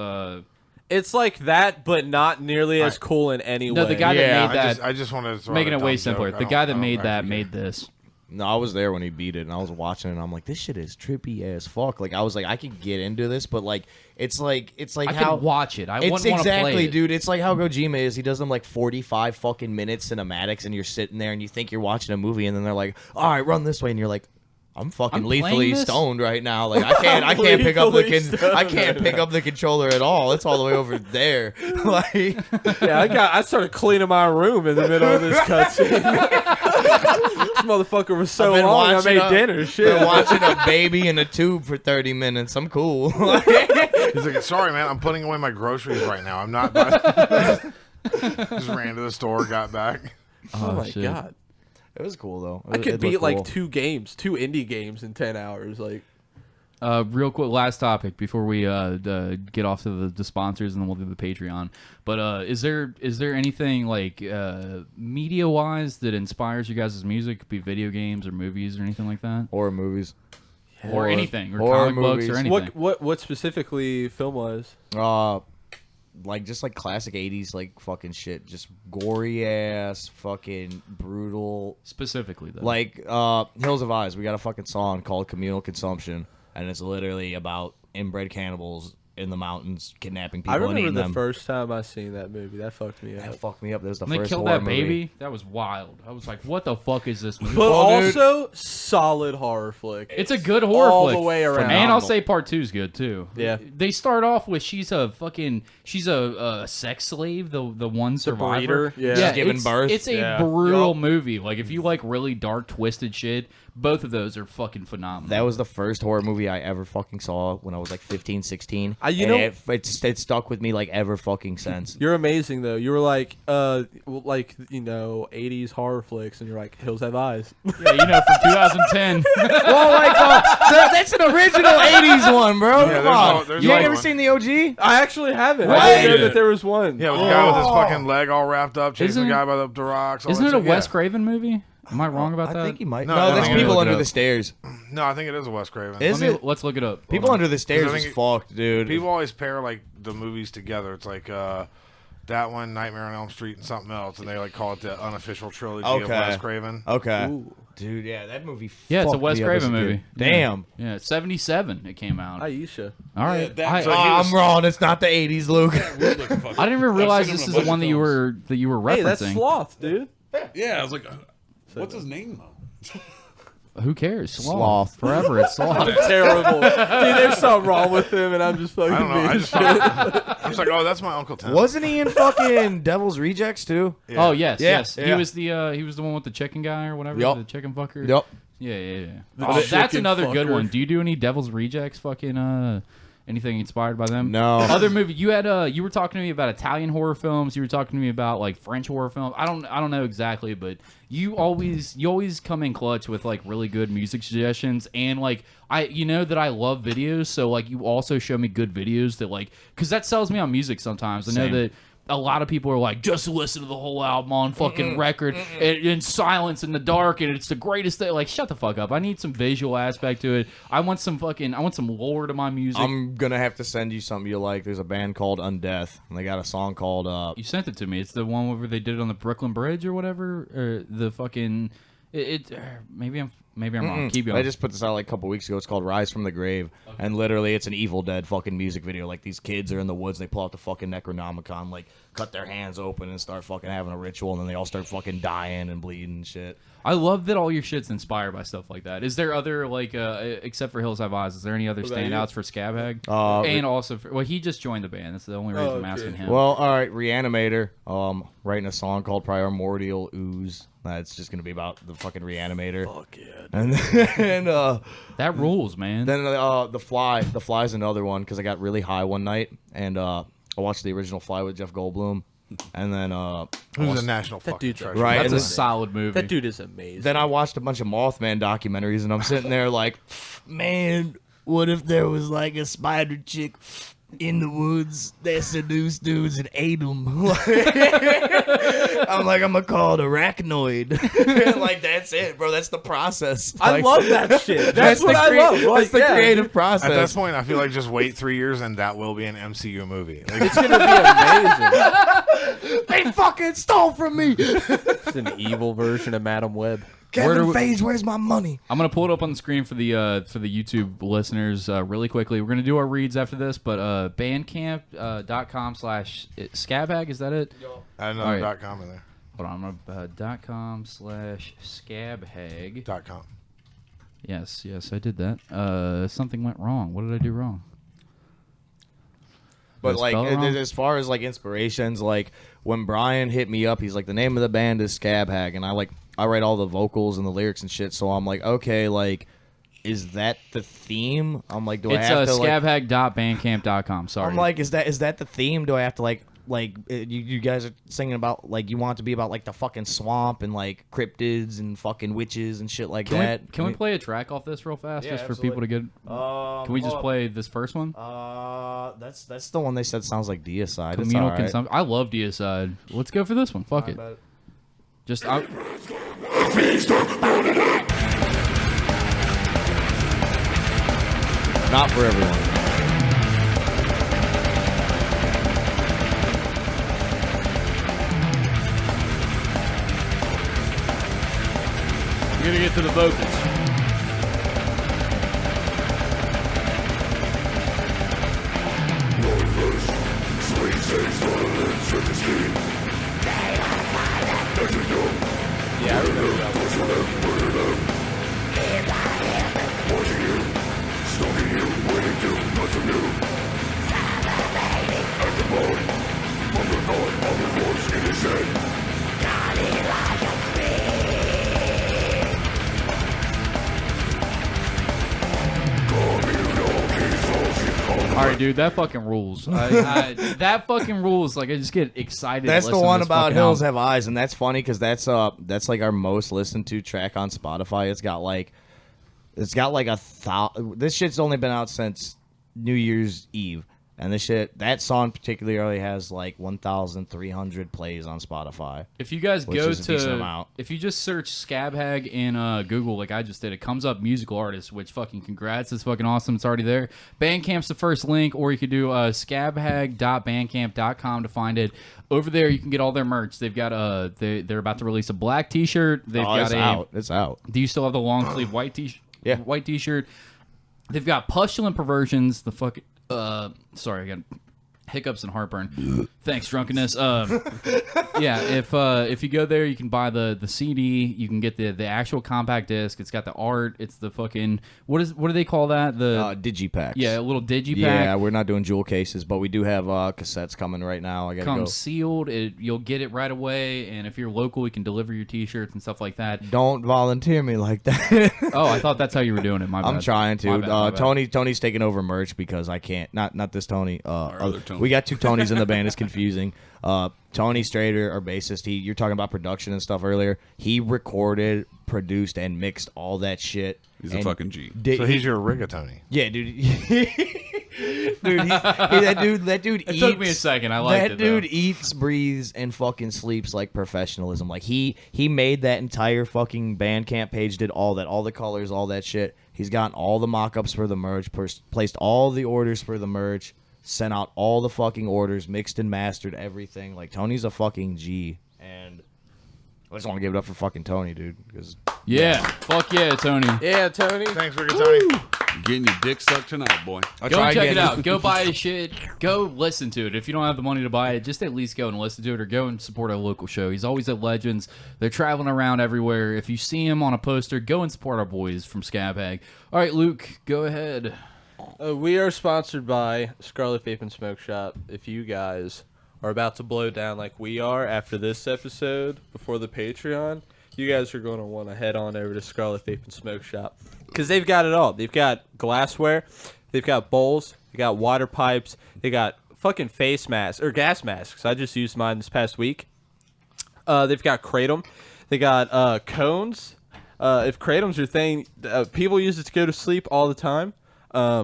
Speaker 2: It's like that, but not nearly as cool in any way.
Speaker 1: No, the guy that made that.
Speaker 3: I just wanted to throw
Speaker 1: making
Speaker 3: out
Speaker 1: it
Speaker 3: a
Speaker 1: way
Speaker 3: dumb
Speaker 1: simpler.
Speaker 3: joke.
Speaker 1: The
Speaker 3: I
Speaker 1: guy
Speaker 3: don't-
Speaker 1: that
Speaker 3: I
Speaker 1: made
Speaker 3: don't
Speaker 1: that
Speaker 3: actually
Speaker 1: made
Speaker 3: care.
Speaker 1: this.
Speaker 4: No, I was there when he beat it, and I was watching it, and I'm like, this shit is trippy as fuck. Like, I was like, I could get into this, but like, it's like
Speaker 1: I
Speaker 4: how
Speaker 1: could watch it. I
Speaker 4: it's
Speaker 1: wouldn't want to
Speaker 4: exactly,
Speaker 1: play it.
Speaker 4: dude. It's like how Kojima is. He does them like 45 fucking minutes cinematics, and you're sitting there and you think you're watching a movie, and then they're like, all right, run this way, and you're like, I'm fucking
Speaker 1: I'm playing
Speaker 4: lethally
Speaker 1: this?
Speaker 4: stoned right now. Like I can't pick up
Speaker 2: Lethally
Speaker 4: I can't pick up the controller at all. It's all the way over there. Like
Speaker 2: Yeah, I started cleaning my room in the middle of this cutscene. This motherfucker was so
Speaker 4: been
Speaker 2: long. I
Speaker 4: watching
Speaker 2: made dinner. Shit.
Speaker 4: been watching a baby in a tube for 30 minutes. I'm cool.
Speaker 3: He's like, sorry, man, I'm putting away my groceries right now. I'm not. Just ran to the store, got back.
Speaker 2: Oh my
Speaker 1: shit.
Speaker 2: god.
Speaker 4: It was cool though.
Speaker 2: I could
Speaker 4: It
Speaker 2: beat
Speaker 4: looked
Speaker 2: like
Speaker 4: cool.
Speaker 2: two indie games in 10 hours. Like,
Speaker 1: Real quick, last topic before we get off to the sponsors, and then we'll do the Patreon. But is there anything like media wise that inspires you guys' music? Could be video games or movies or anything like that,
Speaker 4: horror movies.
Speaker 1: or anything, or
Speaker 4: horror
Speaker 1: comic books or
Speaker 4: movies.
Speaker 1: anything.
Speaker 2: what specifically film wise?
Speaker 4: Like just like classic 80s like fucking shit, just gory ass fucking brutal.
Speaker 1: Specifically though,
Speaker 4: Like Hills of Eyes, we got a fucking song called Communal Consumption, and it's literally about inbred cannibals in the mountains kidnapping people
Speaker 2: I
Speaker 4: and
Speaker 2: remember
Speaker 4: eating
Speaker 2: the
Speaker 4: them.
Speaker 2: first time I seen that movie. That fucked me
Speaker 4: That
Speaker 2: up.
Speaker 4: fucked me up. That was the
Speaker 1: and they
Speaker 4: first
Speaker 1: killed
Speaker 4: horror
Speaker 1: that
Speaker 4: movie.
Speaker 1: baby. That was wild. I was like, what the fuck is this movie?
Speaker 2: But
Speaker 4: Well, dude,
Speaker 2: also, solid horror flick.
Speaker 1: It's a good horror
Speaker 2: all
Speaker 1: flick.
Speaker 2: the way around.
Speaker 1: And I'll say part 2 is good too.
Speaker 2: Yeah.
Speaker 1: They start off with she's a sex slave, the one survivor.
Speaker 2: breeder, yeah.
Speaker 4: She's giving
Speaker 1: it's,
Speaker 4: birth.
Speaker 1: It's a
Speaker 2: Yeah.
Speaker 1: brutal movie. Like if you like really dark, twisted shit, both of those are fucking phenomenal.
Speaker 4: That was the first horror movie I ever fucking saw when I was like 15, 16.
Speaker 2: You
Speaker 4: and
Speaker 2: know-
Speaker 4: it stuck with me like ever fucking since.
Speaker 2: You're amazing though. You were like, 80s horror flicks, and you're like, Hills Have Eyes.
Speaker 1: yeah, from 2010.
Speaker 4: Well, like, that's an original 80s one, bro.
Speaker 3: Yeah,
Speaker 4: Come
Speaker 3: there's
Speaker 4: on.
Speaker 3: no- there's
Speaker 4: You
Speaker 3: no
Speaker 4: ain't never
Speaker 3: one.
Speaker 4: seen the OG?
Speaker 2: I actually haven't.
Speaker 4: What?
Speaker 2: I didn't know
Speaker 5: Yeah.
Speaker 2: that there was one.
Speaker 3: Yeah, with the guy with his fucking leg all wrapped up, chasing
Speaker 1: Isn't-
Speaker 3: the guy by the rocks. all
Speaker 1: Isn't
Speaker 3: that
Speaker 1: it a
Speaker 3: shit.
Speaker 1: Wes
Speaker 3: Yeah.
Speaker 1: Craven movie? Am I wrong about that?
Speaker 4: I think he might.
Speaker 3: No,
Speaker 4: No,
Speaker 3: I
Speaker 4: that's
Speaker 3: think
Speaker 4: People
Speaker 1: look it
Speaker 4: Under
Speaker 1: up.
Speaker 4: the Stairs.
Speaker 3: No, I think it is a Wes Craven.
Speaker 4: Is it?
Speaker 1: Let's look it up.
Speaker 4: People Under the Stairs
Speaker 3: I
Speaker 4: is
Speaker 3: think
Speaker 4: fucked, dude.
Speaker 3: People always pair like the movies together. It's like that one, Nightmare on Elm Street, and something else, and they like call it the unofficial trilogy of
Speaker 4: Okay.
Speaker 3: Wes Craven.
Speaker 4: Okay.
Speaker 2: Ooh.
Speaker 4: Dude, yeah, that movie
Speaker 1: Yeah, it's a
Speaker 4: fucked
Speaker 1: Wes
Speaker 4: me up as
Speaker 1: Craven
Speaker 4: a kid.
Speaker 1: movie.
Speaker 4: Damn.
Speaker 1: Yeah, 77 it came out.
Speaker 2: Aisha.
Speaker 1: All right.
Speaker 5: that-
Speaker 3: So
Speaker 1: I,
Speaker 3: he was-
Speaker 4: I'm wrong. It's not the 80s, Luke.
Speaker 5: Weird looking fucker.
Speaker 1: I didn't even
Speaker 5: I've
Speaker 1: realize
Speaker 5: seen him
Speaker 1: this
Speaker 5: in
Speaker 1: is
Speaker 5: a
Speaker 1: the
Speaker 5: bunch
Speaker 1: one
Speaker 5: of
Speaker 1: that you were referencing.
Speaker 2: Hey, that's Sloth, dude.
Speaker 5: Yeah, I was like, what's his name though?
Speaker 1: Who cares?
Speaker 4: Sloth.
Speaker 1: Forever, it's Sloth.
Speaker 2: Terrible. Dude, there's something wrong with him, and I'm just fucking
Speaker 3: I don't know.
Speaker 2: being
Speaker 3: I just I'm just like, oh, that's my Uncle Tim.
Speaker 4: Wasn't he in fucking Devil's Rejects, too?
Speaker 3: Yeah.
Speaker 1: Oh yes,
Speaker 4: Yeah,
Speaker 1: yes.
Speaker 4: yeah.
Speaker 1: He was the one with the chicken guy or whatever.
Speaker 4: Yup.
Speaker 1: The chicken fucker.
Speaker 4: Yep.
Speaker 1: Yeah.
Speaker 2: The
Speaker 1: Oh, that's
Speaker 2: chicken
Speaker 1: another good
Speaker 2: fucker.
Speaker 1: one. Do you do any Devil's Rejects? Fucking anything inspired by them?
Speaker 4: No.
Speaker 1: Other movie you had you were talking to me about Italian horror films. You were talking to me about like French horror films. I don't know exactly, but you always come in clutch with like really good music suggestions, and like I that I love videos, so like you also show me good videos that like because that sells me on music sometimes. I know
Speaker 4: Same.
Speaker 1: that a lot of people are like, just listen to the whole album on fucking record in silence in the dark, and it's the greatest thing. Like, shut the fuck up. I need some visual aspect to it. I want some lore to my music.
Speaker 4: I'm going to have to send you something you like. There's a band called Undeath, and they got a song called...
Speaker 1: You sent it to me. It's the one where they did it on the Brooklyn Bridge or whatever. Or the fucking... Maybe I'm... Maybe I'm wrong. Keep going.
Speaker 4: I just put this out like a couple weeks ago. It's called Rise from the Grave. Okay. And literally it's an Evil Dead fucking music video. Like these kids are in the woods. They pull out the fucking Necronomicon, like cut their hands open and start fucking having a ritual. And then they all start fucking dying and bleeding and shit.
Speaker 1: I love that all your shit's inspired by stuff like that. Is there other, like, except for Hills Have Eyes, is there any other standouts for Scab Hag? And also, he just joined the band. That's the only reason I'm asking him.
Speaker 4: Well, all right, Reanimator, writing a song called Primordial Ooze. That's just going to be about the fucking Reanimator.
Speaker 2: Fuck yeah.
Speaker 4: And
Speaker 1: that rules, man.
Speaker 4: Then The Fly's another one, because I got really high one night, and I watched the original Fly with Jeff Goldblum. And then
Speaker 3: who's a national fucking treasure?
Speaker 4: Right,
Speaker 1: that's a solid movie.
Speaker 2: That dude is amazing.
Speaker 4: Then I watched a bunch of Mothman documentaries, and I'm sitting there like, man, what if there was like a spider chick in the woods that seduced dudes and ate them? I'm like, I'm gonna call it arachnoid. Like, that's it, bro. That's the process.
Speaker 2: I
Speaker 4: Like,
Speaker 2: love that shit. That's what I love.
Speaker 4: That's the creative process.
Speaker 3: At this point, I feel like just wait 3 years and that will be an MCU movie. Like,
Speaker 2: It's gonna be amazing.
Speaker 4: They fucking stole from me.
Speaker 2: It's an evil version of Madam Web.
Speaker 4: Kevin Feige, where's my money?
Speaker 1: I'm gonna pull it up on the screen for the YouTube listeners really quickly. We're gonna do our reads after this, but bandcamp.com/scabhag, is that it?
Speaker 3: I don't know
Speaker 1: right.
Speaker 3: .com in there.
Speaker 1: Hold on, I'm gonna .com/scabhag.
Speaker 3: .com.
Speaker 1: Yes, I did that. Something went wrong. What did I do wrong?
Speaker 4: But like, as far as like inspirations, like when Brian hit me up, he's like, the name of the band is Scab Hag, and I write all the vocals and the lyrics and shit. So I'm like, okay, like, is that the theme? I'm like, I have to
Speaker 1: scabhag.bandcamp.com. Sorry.
Speaker 4: I'm like, is that the theme? Do I have to like you guys are singing about, like, you want it to be about like the fucking swamp and like cryptids and fucking witches and shit like that?
Speaker 1: Can we play a track off this real fast, just for people to get? Can we just play this first one?
Speaker 4: That's the one they said sounds like Deicide.
Speaker 1: Communal consumption. I love Deicide. Let's go for this one. Fuck it. Just not
Speaker 4: for everyone.
Speaker 1: We're gonna get to the vocals.
Speaker 2: Yeah, I remember that
Speaker 1: All right, dude, that fucking rules. That fucking rules. Like, I just get excited.
Speaker 4: That's the one about Hills
Speaker 1: album.
Speaker 4: Have Eyes, and that's funny because that's like our most listened to track on Spotify. It's got like this shit's only been out since New Year's Eve. And that song particularly has like 1,300 plays on Spotify.
Speaker 1: If you guys if you just search Scab Hag in Google, like I just did, it comes up musical artists, which fucking congrats, it's fucking awesome. It's already there. Bandcamp's the first link, or you could do scabhag.bandcamp.com to find it. Over there, you can get all their merch. They've got they're about to release a black T-shirt.
Speaker 4: It's out.
Speaker 1: Do you still have the long sleeve white T-shirt?
Speaker 4: Yeah,
Speaker 1: white T-shirt. They've got Pustulant Perversions. The fucking sorry, I got hiccups and heartburn. Thanks, drunkenness. Yeah, if you go there, you can buy the CD. You can get the actual compact disc. It's got the art. It's the fucking what do they call that? The
Speaker 4: digipacks.
Speaker 1: Yeah, a little digipack.
Speaker 4: Yeah, we're not doing jewel cases, but we do have cassettes coming right now. I gotta go.
Speaker 1: Sealed. You'll get it right away, and if you're local, we can deliver your T-shirts and stuff like that.
Speaker 4: Don't volunteer me like that.
Speaker 1: Oh, I thought that's how you were doing it. My bad.
Speaker 4: I'm trying to.
Speaker 1: My bad.
Speaker 4: Tony's taking over merch because I can't. Not this Tony.
Speaker 5: Other Tony.
Speaker 4: We got two Tonys in the band. It's confusing. Tony Strader, our bassist, you're talking about production and stuff earlier. He recorded, produced, and mixed all that shit.
Speaker 5: He's a fucking G.
Speaker 3: So he's your rigatoni.
Speaker 4: Yeah, dude. That dude
Speaker 1: It
Speaker 4: eats,
Speaker 1: took me a second. I liked it,
Speaker 4: that dude
Speaker 1: though.
Speaker 4: eats, breathes, and fucking sleeps like professionalism. Like he made that entire fucking Bandcamp page, did all that, all the colors, all that shit. He's gotten all the mock-ups for the merch, placed all the orders for the merch, sent out all the fucking orders, mixed and mastered everything. Like, Tony's a fucking G, and I just want to give it up for fucking Tony, dude, because
Speaker 1: Yeah. Fuck yeah, Tony.
Speaker 2: Yeah, Tony.
Speaker 3: Thanks, Rick and Tony.
Speaker 5: Getting your dick sucked tonight, boy.
Speaker 1: Go check it out. Go buy his shit. Go listen to it. If you don't have the money to buy it, just at least go and listen to it or go and support our local show. He's always at Legends. They're traveling around everywhere. If you see him on a poster, go and support our boys from SCAB HAG. All right, Luke, go ahead.
Speaker 2: We are sponsored by Scarlet Vape and Smoke Shop. If you guys are about to blow down like we are after this episode before the Patreon, you guys are going to want to head on over to Scarlet Vape and Smoke Shop because they've got it all. They've got glassware, they've got bowls, they got water pipes, they got fucking face masks or gas masks. I just used mine this past week. They've got kratom, they got cones. If kratom's your thing, people use it to go to sleep all the time. Yeah,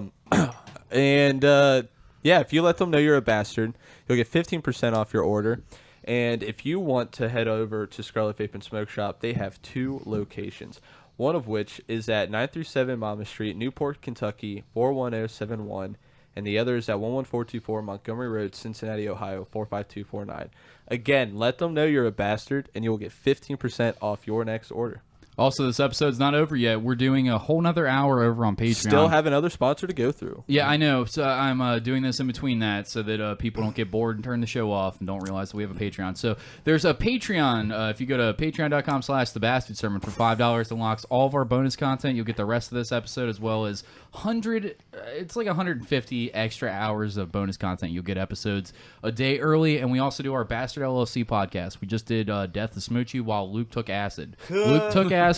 Speaker 2: if you let them know you're a bastard, you'll get 15% off your order. And if you want to head over to Scarlet Vape and Smoke Shop, they have 2 locations. One of which is at 937 Monmouth Street, Newport, Kentucky, 41071. And the other is at 11424 Montgomery Road, Cincinnati, Ohio, 45249. Again, let them know you're a bastard, and you will get 15% off your next order.
Speaker 1: Also, this episode's not over yet. We're doing a whole nother hour over on Patreon.
Speaker 2: Still have another sponsor to go through.
Speaker 1: Yeah, I know. So I'm doing this in between that so that people don't get bored and turn the show off and don't realize that we have a Patreon. So there's a Patreon. If you go to patreon.com/thebastardsermon for $5, it unlocks all of our bonus content. You'll get the rest of this episode as well as 150 extra hours of bonus content. You'll get episodes a day early, and we also do our Bastard LLC podcast. We just did Death to Smoochie while Luke took acid. Luke took acid,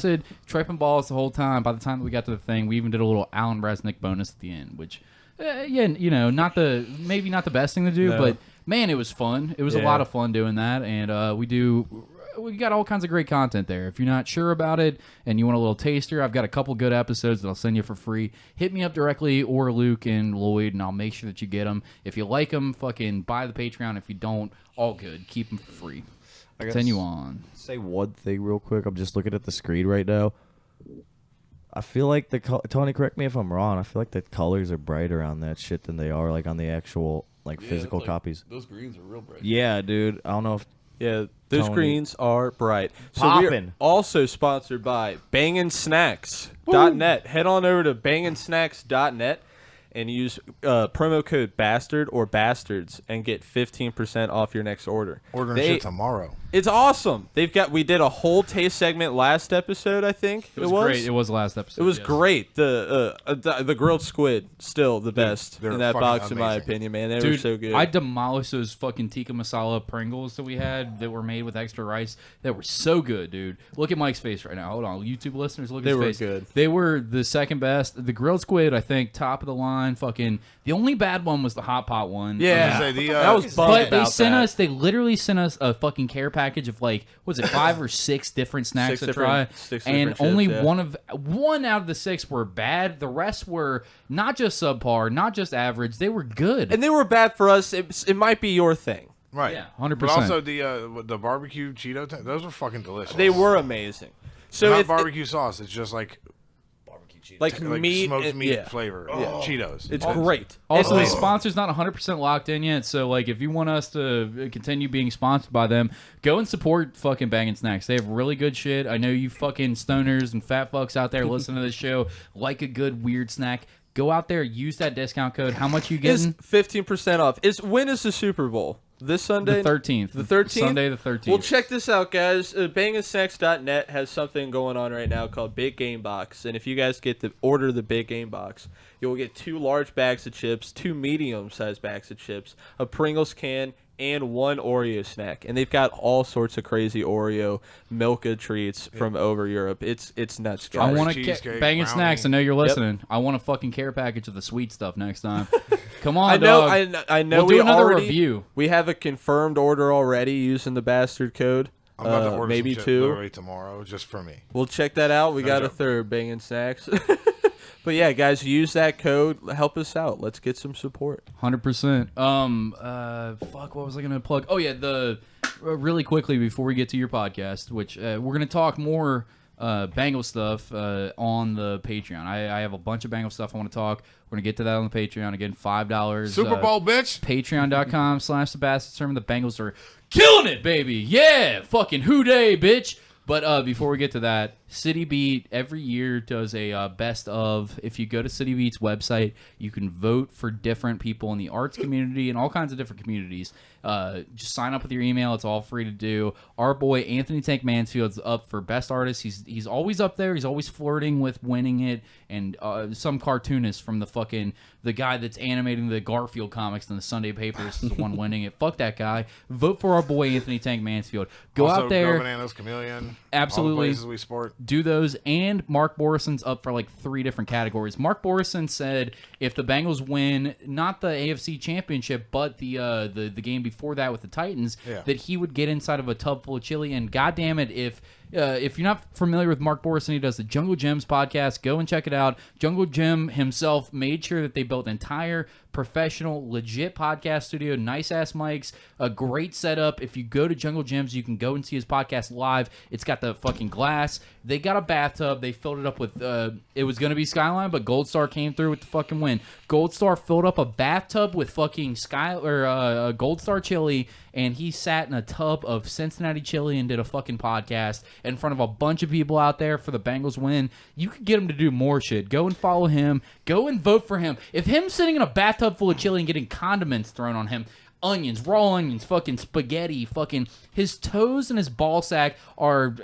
Speaker 1: tripping balls the whole time. By the time that we got to the thing, we even did a little Alan Resnick bonus at the end, which, yeah, you know, maybe not the best thing to do, but man, it was fun. It was a lot of fun doing that, and we got all kinds of great content there. If you're not sure about it and you want a little taster, I've got a couple good episodes that I'll send you for free. Hit me up directly or Luke and Lloyd, and I'll make sure that you get them. If you like them, fucking buy the Patreon. If you don't, all good. Keep them for free. Continue on.
Speaker 4: Say one thing real quick. I'm just looking at the screen right now. I feel like Tony, correct me if I'm wrong. I feel like the colors are brighter on that shit than they are like on the actual physical copies.
Speaker 5: Those greens are real bright.
Speaker 4: Yeah, dude. I don't know if.
Speaker 2: Yeah, those greens are bright. So
Speaker 4: Poppin'.
Speaker 2: we're also sponsored by banginsnacks.net. Head on over to banginsnacks.net and use promo code BASTARD or BASTARDS and get 15% off your next order.
Speaker 3: Ordering shit tomorrow.
Speaker 2: It's awesome. We did a whole taste segment last episode, I think.
Speaker 1: It was great. It was the last episode.
Speaker 2: It was great. The grilled squid, still the best in that box, in my opinion, man. They were so good.
Speaker 1: I demolished those fucking tikka masala Pringles that we had that were made with extra rice. They were so good, dude. Look at Mike's face right now. Hold on. YouTube listeners, look at his face.
Speaker 2: They were good.
Speaker 1: They were the second best. The grilled squid, I think, top of the line. Fucking the only bad one was the hot pot one.
Speaker 2: Yeah.
Speaker 3: That
Speaker 2: was bummed
Speaker 1: But they literally sent us a fucking care package of like, was it 5 or 6 different snacks to try? And only one out of the 6 were bad. The rest were not just subpar, not just average. They were good.
Speaker 2: And they were bad for us. It might be your thing.
Speaker 3: Right.
Speaker 1: Yeah, 100%.
Speaker 3: But also the barbecue Cheeto, those were fucking delicious.
Speaker 2: They were amazing. So
Speaker 3: not barbecue sauce. It's just like
Speaker 2: like meat,
Speaker 3: smoked meat flavor. Cheetos.
Speaker 2: It's great.
Speaker 1: Also, the sponsor's not 100% locked in yet, so like if you want us to continue being sponsored by them, go and support fucking Bangin' Snacks. They have really good shit. I know you fucking stoners and fat fucks out there listening to this show like a good weird snack. Go out there, use that discount code. How much you getting?
Speaker 2: 15% off. When is the Super Bowl? This Sunday?
Speaker 1: The 13th.
Speaker 2: The 13th?
Speaker 1: Sunday the 13th.
Speaker 2: Well, check this out, guys. Banginsnacks.net has something going on right now called Big Game Box. And if you guys order the Big Game Box, you'll get 2 large bags of chips, 2 medium-sized bags of chips, a Pringles can, and 1 Oreo snack. And they've got all sorts of crazy Oreo Milka treats from over Europe. It's nuts, guys.
Speaker 1: I want to Bangin' Snacks. I know you're listening. I want a fucking care package of the sweet stuff next time. Come on, dog.
Speaker 2: I know.
Speaker 1: We'll do another review.
Speaker 2: We have a confirmed order already using the bastard code.
Speaker 3: I'm about to order
Speaker 2: maybe
Speaker 3: some
Speaker 2: 2
Speaker 3: literally tomorrow just for me.
Speaker 2: We'll check that out. We got a third Bangin' Snacks. But yeah, guys, use that code. Help us out. Let's get some support.
Speaker 1: 100%. Fuck, what was I gonna plug? Oh yeah, really quickly before we get to your podcast, which we're gonna talk more Bengal stuff on the Patreon. I have a bunch of Bengal stuff I want to talk. We're gonna get to that on the Patreon. Again, $5.
Speaker 3: Super Bowl, bitch.
Speaker 1: Patreon.com/thebastardsermon. The Bengals are killing it, baby. Yeah, fucking hoo-day, bitch. But before we get to that, City Beat every year does a best of. If you go to City Beat's website, you can vote for different people in the arts community and all kinds of different communities. Just sign up with your email. It's all free to do. Our boy Anthony Tank Mansfield's up for best artist. He's always up there. He's always flirting with winning it. And some cartoonist from the guy that's animating the Garfield comics in the Sunday papers is the one winning it. Fuck that guy. Vote for our boy Anthony Tank Mansfield. Go
Speaker 3: also,
Speaker 1: out there.
Speaker 3: Go Bananas, Chameleon.
Speaker 1: Absolutely.
Speaker 3: All the places we sport.
Speaker 1: Do those. And Mark Borison's up for like 3 different categories. Mark Borison said if the Bengals win, not the AFC Championship, but the game before that with the Titans, that he would get inside of a tub full of chili. And goddamn it, if you're not familiar with Mark Borison, he does the Jungle Gems podcast. Go and check it out. Jungle Jim himself made sure that they built an entire professional, legit podcast studio, nice-ass mics, a great setup. If you go to Jungle Gems, you can go and see his podcast live. It's got the fucking glass. They got a bathtub. They filled it up with, it was going to be Skyline, but Gold Star came through with the fucking win. Gold Star filled up a bathtub with fucking Gold Star chili, and he sat in a tub of Cincinnati chili and did a fucking podcast in front of a bunch of people out there for the Bengals win. You could get him to do more shit. Go and follow him. Go and vote for him. If him sitting in a bathtub full of chili and getting condiments thrown on him, onions, raw onions, fucking spaghetti, fucking his toes and his ball sack are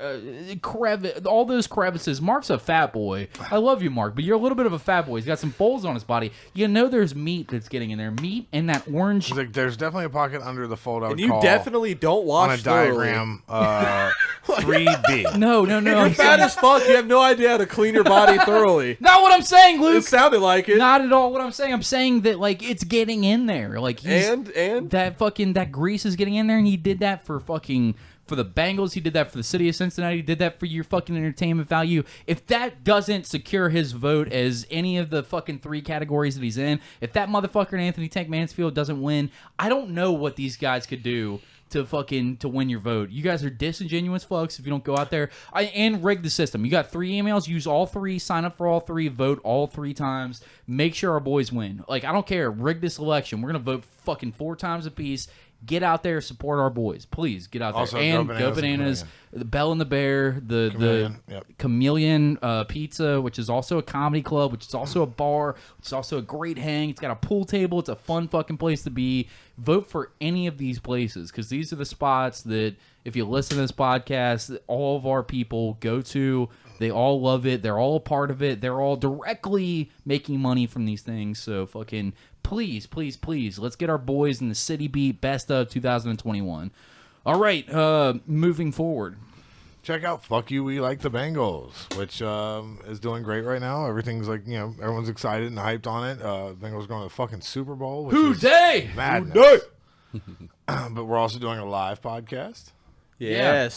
Speaker 1: all those crevices. Mark's a fat boy. I love you, Mark, but you're a little bit of a fat boy. He's got some folds on his body. You know there's meat that's getting in there. Meat and that orange.
Speaker 3: Like, there's definitely a pocket under the fold. I would
Speaker 2: and
Speaker 3: call
Speaker 2: you definitely don't wash
Speaker 3: on a diagram 3B.
Speaker 1: No.
Speaker 2: You're fat as fuck. You have no idea how to clean your body thoroughly.
Speaker 1: Not what I'm saying, Luke.
Speaker 2: It sounded like it.
Speaker 1: Not at all what I'm saying. I'm saying that like it's getting in there. Like
Speaker 2: and
Speaker 1: that grease is getting in there, and he did that for the Bengals. He did that for the city of Cincinnati. He did that for your fucking entertainment value. If that doesn't secure his vote as any of the fucking 3 categories that he's in, if that motherfucker Anthony Tank Mansfield doesn't win, I don't know what these guys could do to win your vote. You guys are disingenuous fucks if you don't go out there and rig the system. You got 3 emails, use all 3, sign up for all 3, vote all 3 times, make sure our boys win. Like, I don't care, rig this election. We're gonna vote fucking 4 times a piece. Get out there, support our boys. Please get out there.
Speaker 3: Also,
Speaker 1: and go Bananas, the Bell and the Bear, the Chameleon Pizza, which is also a comedy club, which is also a bar, which is also a great hang. It's got a pool table. It's a fun fucking place to be. Vote for any of these places, because these are the spots that if you listen to this podcast, all of our people go to. They all love it. They're all a part of it. They're all directly making money from these things. So fucking please, let's get our boys in the City Beat best of 2021. All right, moving forward.
Speaker 3: Check out Fuck You, We Like The Bengals, which is doing great right now. Everything's like, everyone's excited and hyped on it. Bengals going to the fucking Super Bowl, which is madness. But we're also doing a live podcast.
Speaker 1: Yes.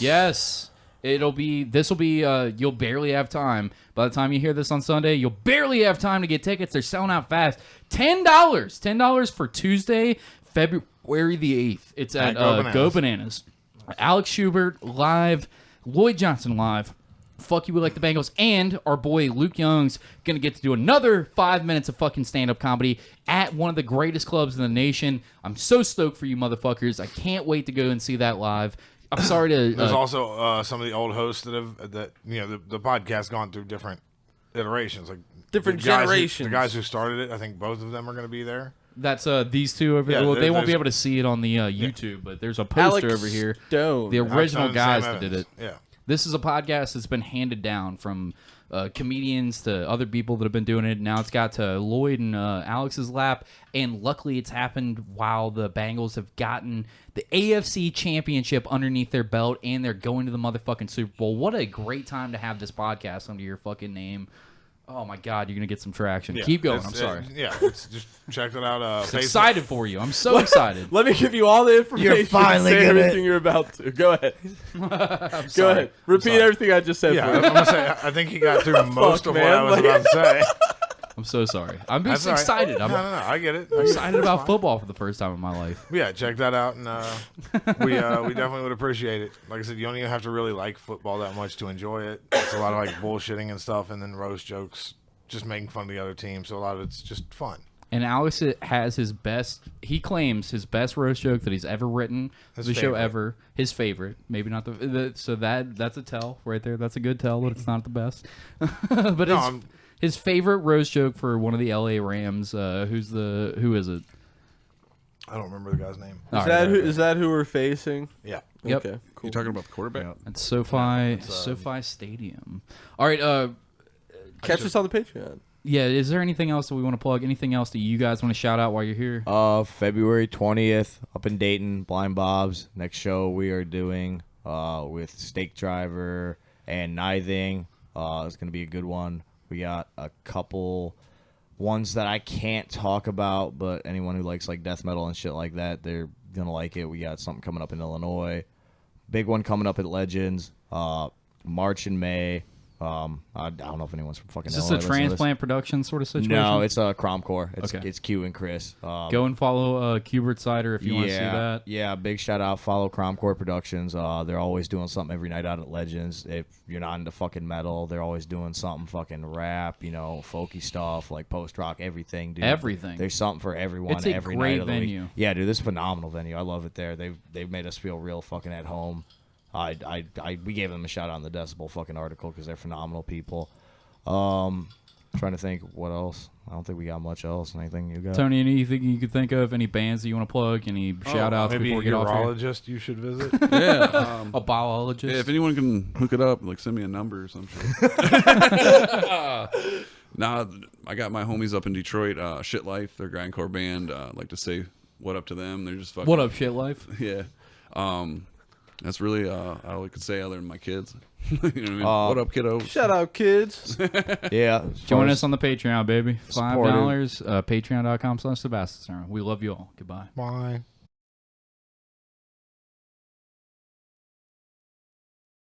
Speaker 1: This will be, you'll barely have time. By the time you hear this on Sunday, you'll barely have time to get tickets. They're selling out fast. $10 for Tuesday, February the 8th. It's at Go Bananas. Alex Schubert live, Lloyd Johnson live. Fuck You, We Like The Bengals. And our boy Luke Young's going to get to do another 5 minutes of fucking stand-up comedy at one of the greatest clubs in the nation. I'm so stoked for you motherfuckers. I can't wait to go and see that live. I'm sorry to.
Speaker 3: There's also some of the old hosts the podcast gone through different iterations, like
Speaker 2: different generations.
Speaker 3: The guys who started it, I think both of them are going to be there.
Speaker 1: That's these two over there. Well, they won't be able to see it on the YouTube, but there's a poster
Speaker 2: Alex
Speaker 1: over here.
Speaker 2: Stone.
Speaker 1: The original guys that did it.
Speaker 3: Yeah.
Speaker 1: This is a podcast that's been handed down from comedians to other people that have been doing it. Now it's got to Lloyd and Alex's lap, and luckily it's happened while the Bengals have gotten the AFC Championship underneath their belt, and they're going to the motherfucking Super Bowl. What a great time to have this podcast under your fucking name. Oh my God, you're gonna get some traction.
Speaker 3: Yeah,
Speaker 1: Keep going. I'm sorry.
Speaker 3: It's just check it out.
Speaker 1: I'm excited for you. I'm so excited.
Speaker 2: Let me give you all the information.
Speaker 4: You're finally
Speaker 2: say
Speaker 4: gonna...
Speaker 2: everything you're about to. Go ahead. Go ahead. Repeat everything I just said.
Speaker 3: Yeah,
Speaker 2: for
Speaker 3: I'm gonna say. I think he got through most of what I was about to say.
Speaker 1: I'm so sorry. I'm just excited.
Speaker 3: No, I get it.
Speaker 1: I'm excited about football for the first time in my life.
Speaker 3: Yeah, check that out, and we definitely would appreciate it. Like I said, you don't even have to really like football that much to enjoy it. It's a lot of like bullshitting and stuff, and then roast jokes, just making fun of the other team. So a lot of it's just fun.
Speaker 1: And Alex has his best. He claims his best roast joke that he's ever written. The show ever. His favorite. Maybe not the. So that's a tell right there. That's a good tell, but it's not the best. But his favorite roast joke for one of the LA Rams. Who is it?
Speaker 3: I don't remember the guy's name.
Speaker 2: Is that who we're facing?
Speaker 3: Yeah.
Speaker 1: Yep.
Speaker 2: Okay. Cool.
Speaker 5: You talking about the quarterback?
Speaker 3: Yeah.
Speaker 1: It's SoFi Stadium. All right.
Speaker 2: Catch us on the Patreon.
Speaker 1: Yeah. Is there anything else that we want to plug? Anything else that you guys want to shout out while you're here?
Speaker 4: February 20th up in Dayton, Blind Bob's. Next show we are doing with Steak Driver and Nithing. It's gonna be a good one. We got a couple ones that I can't talk about, but anyone who likes like death metal and shit like that, they're gonna like it. We got something coming up in Illinois, big one coming up at Legends, March and May. I don't know if anyone's from fucking Illinois.
Speaker 1: Is this a transplant production sort of situation?
Speaker 4: No, it's a Cromcore.
Speaker 1: Okay.
Speaker 4: It's Q and Chris.
Speaker 1: Go and follow Schubert Cider if you want to see that.
Speaker 4: Yeah, big shout out. Follow Cromcore Productions. They're always doing something every night out at Legends. If you're not into fucking metal, they're always doing something fucking rap, folky stuff, like post rock, everything, dude.
Speaker 1: Everything.
Speaker 4: There's something for everyone
Speaker 1: It's a
Speaker 4: every
Speaker 1: great
Speaker 4: night of the
Speaker 1: venue.
Speaker 4: week. Yeah, dude, this is a phenomenal venue. I love it there. They've made us feel real fucking at home. We gave them a shout out in the Decibel fucking article because they're phenomenal people. Trying to think what else. I don't think we got much else. Anything you got?
Speaker 1: Tony, anything you could think of? Any bands that you want to plug? Any shout outs
Speaker 3: maybe
Speaker 1: before we get
Speaker 3: a
Speaker 1: off here?
Speaker 3: urologist you should visit.
Speaker 5: Yeah.
Speaker 1: A biologist?
Speaker 5: Yeah, if anyone can hook it up, like send me a number or something. Nah, I got my homies up in Detroit, Shit Life, their grindcore band. I'd like to say what up to them. They're just fucking.
Speaker 1: What up, Shit Life?
Speaker 5: Yeah. That's really all I could say other than my kids. You know what I mean? What up, kiddo?
Speaker 2: Shout out, kids.
Speaker 4: Yeah.
Speaker 1: Join us on the Patreon, baby. $5. Patreon.com/Sebastian. We love you all. Goodbye.
Speaker 3: Bye.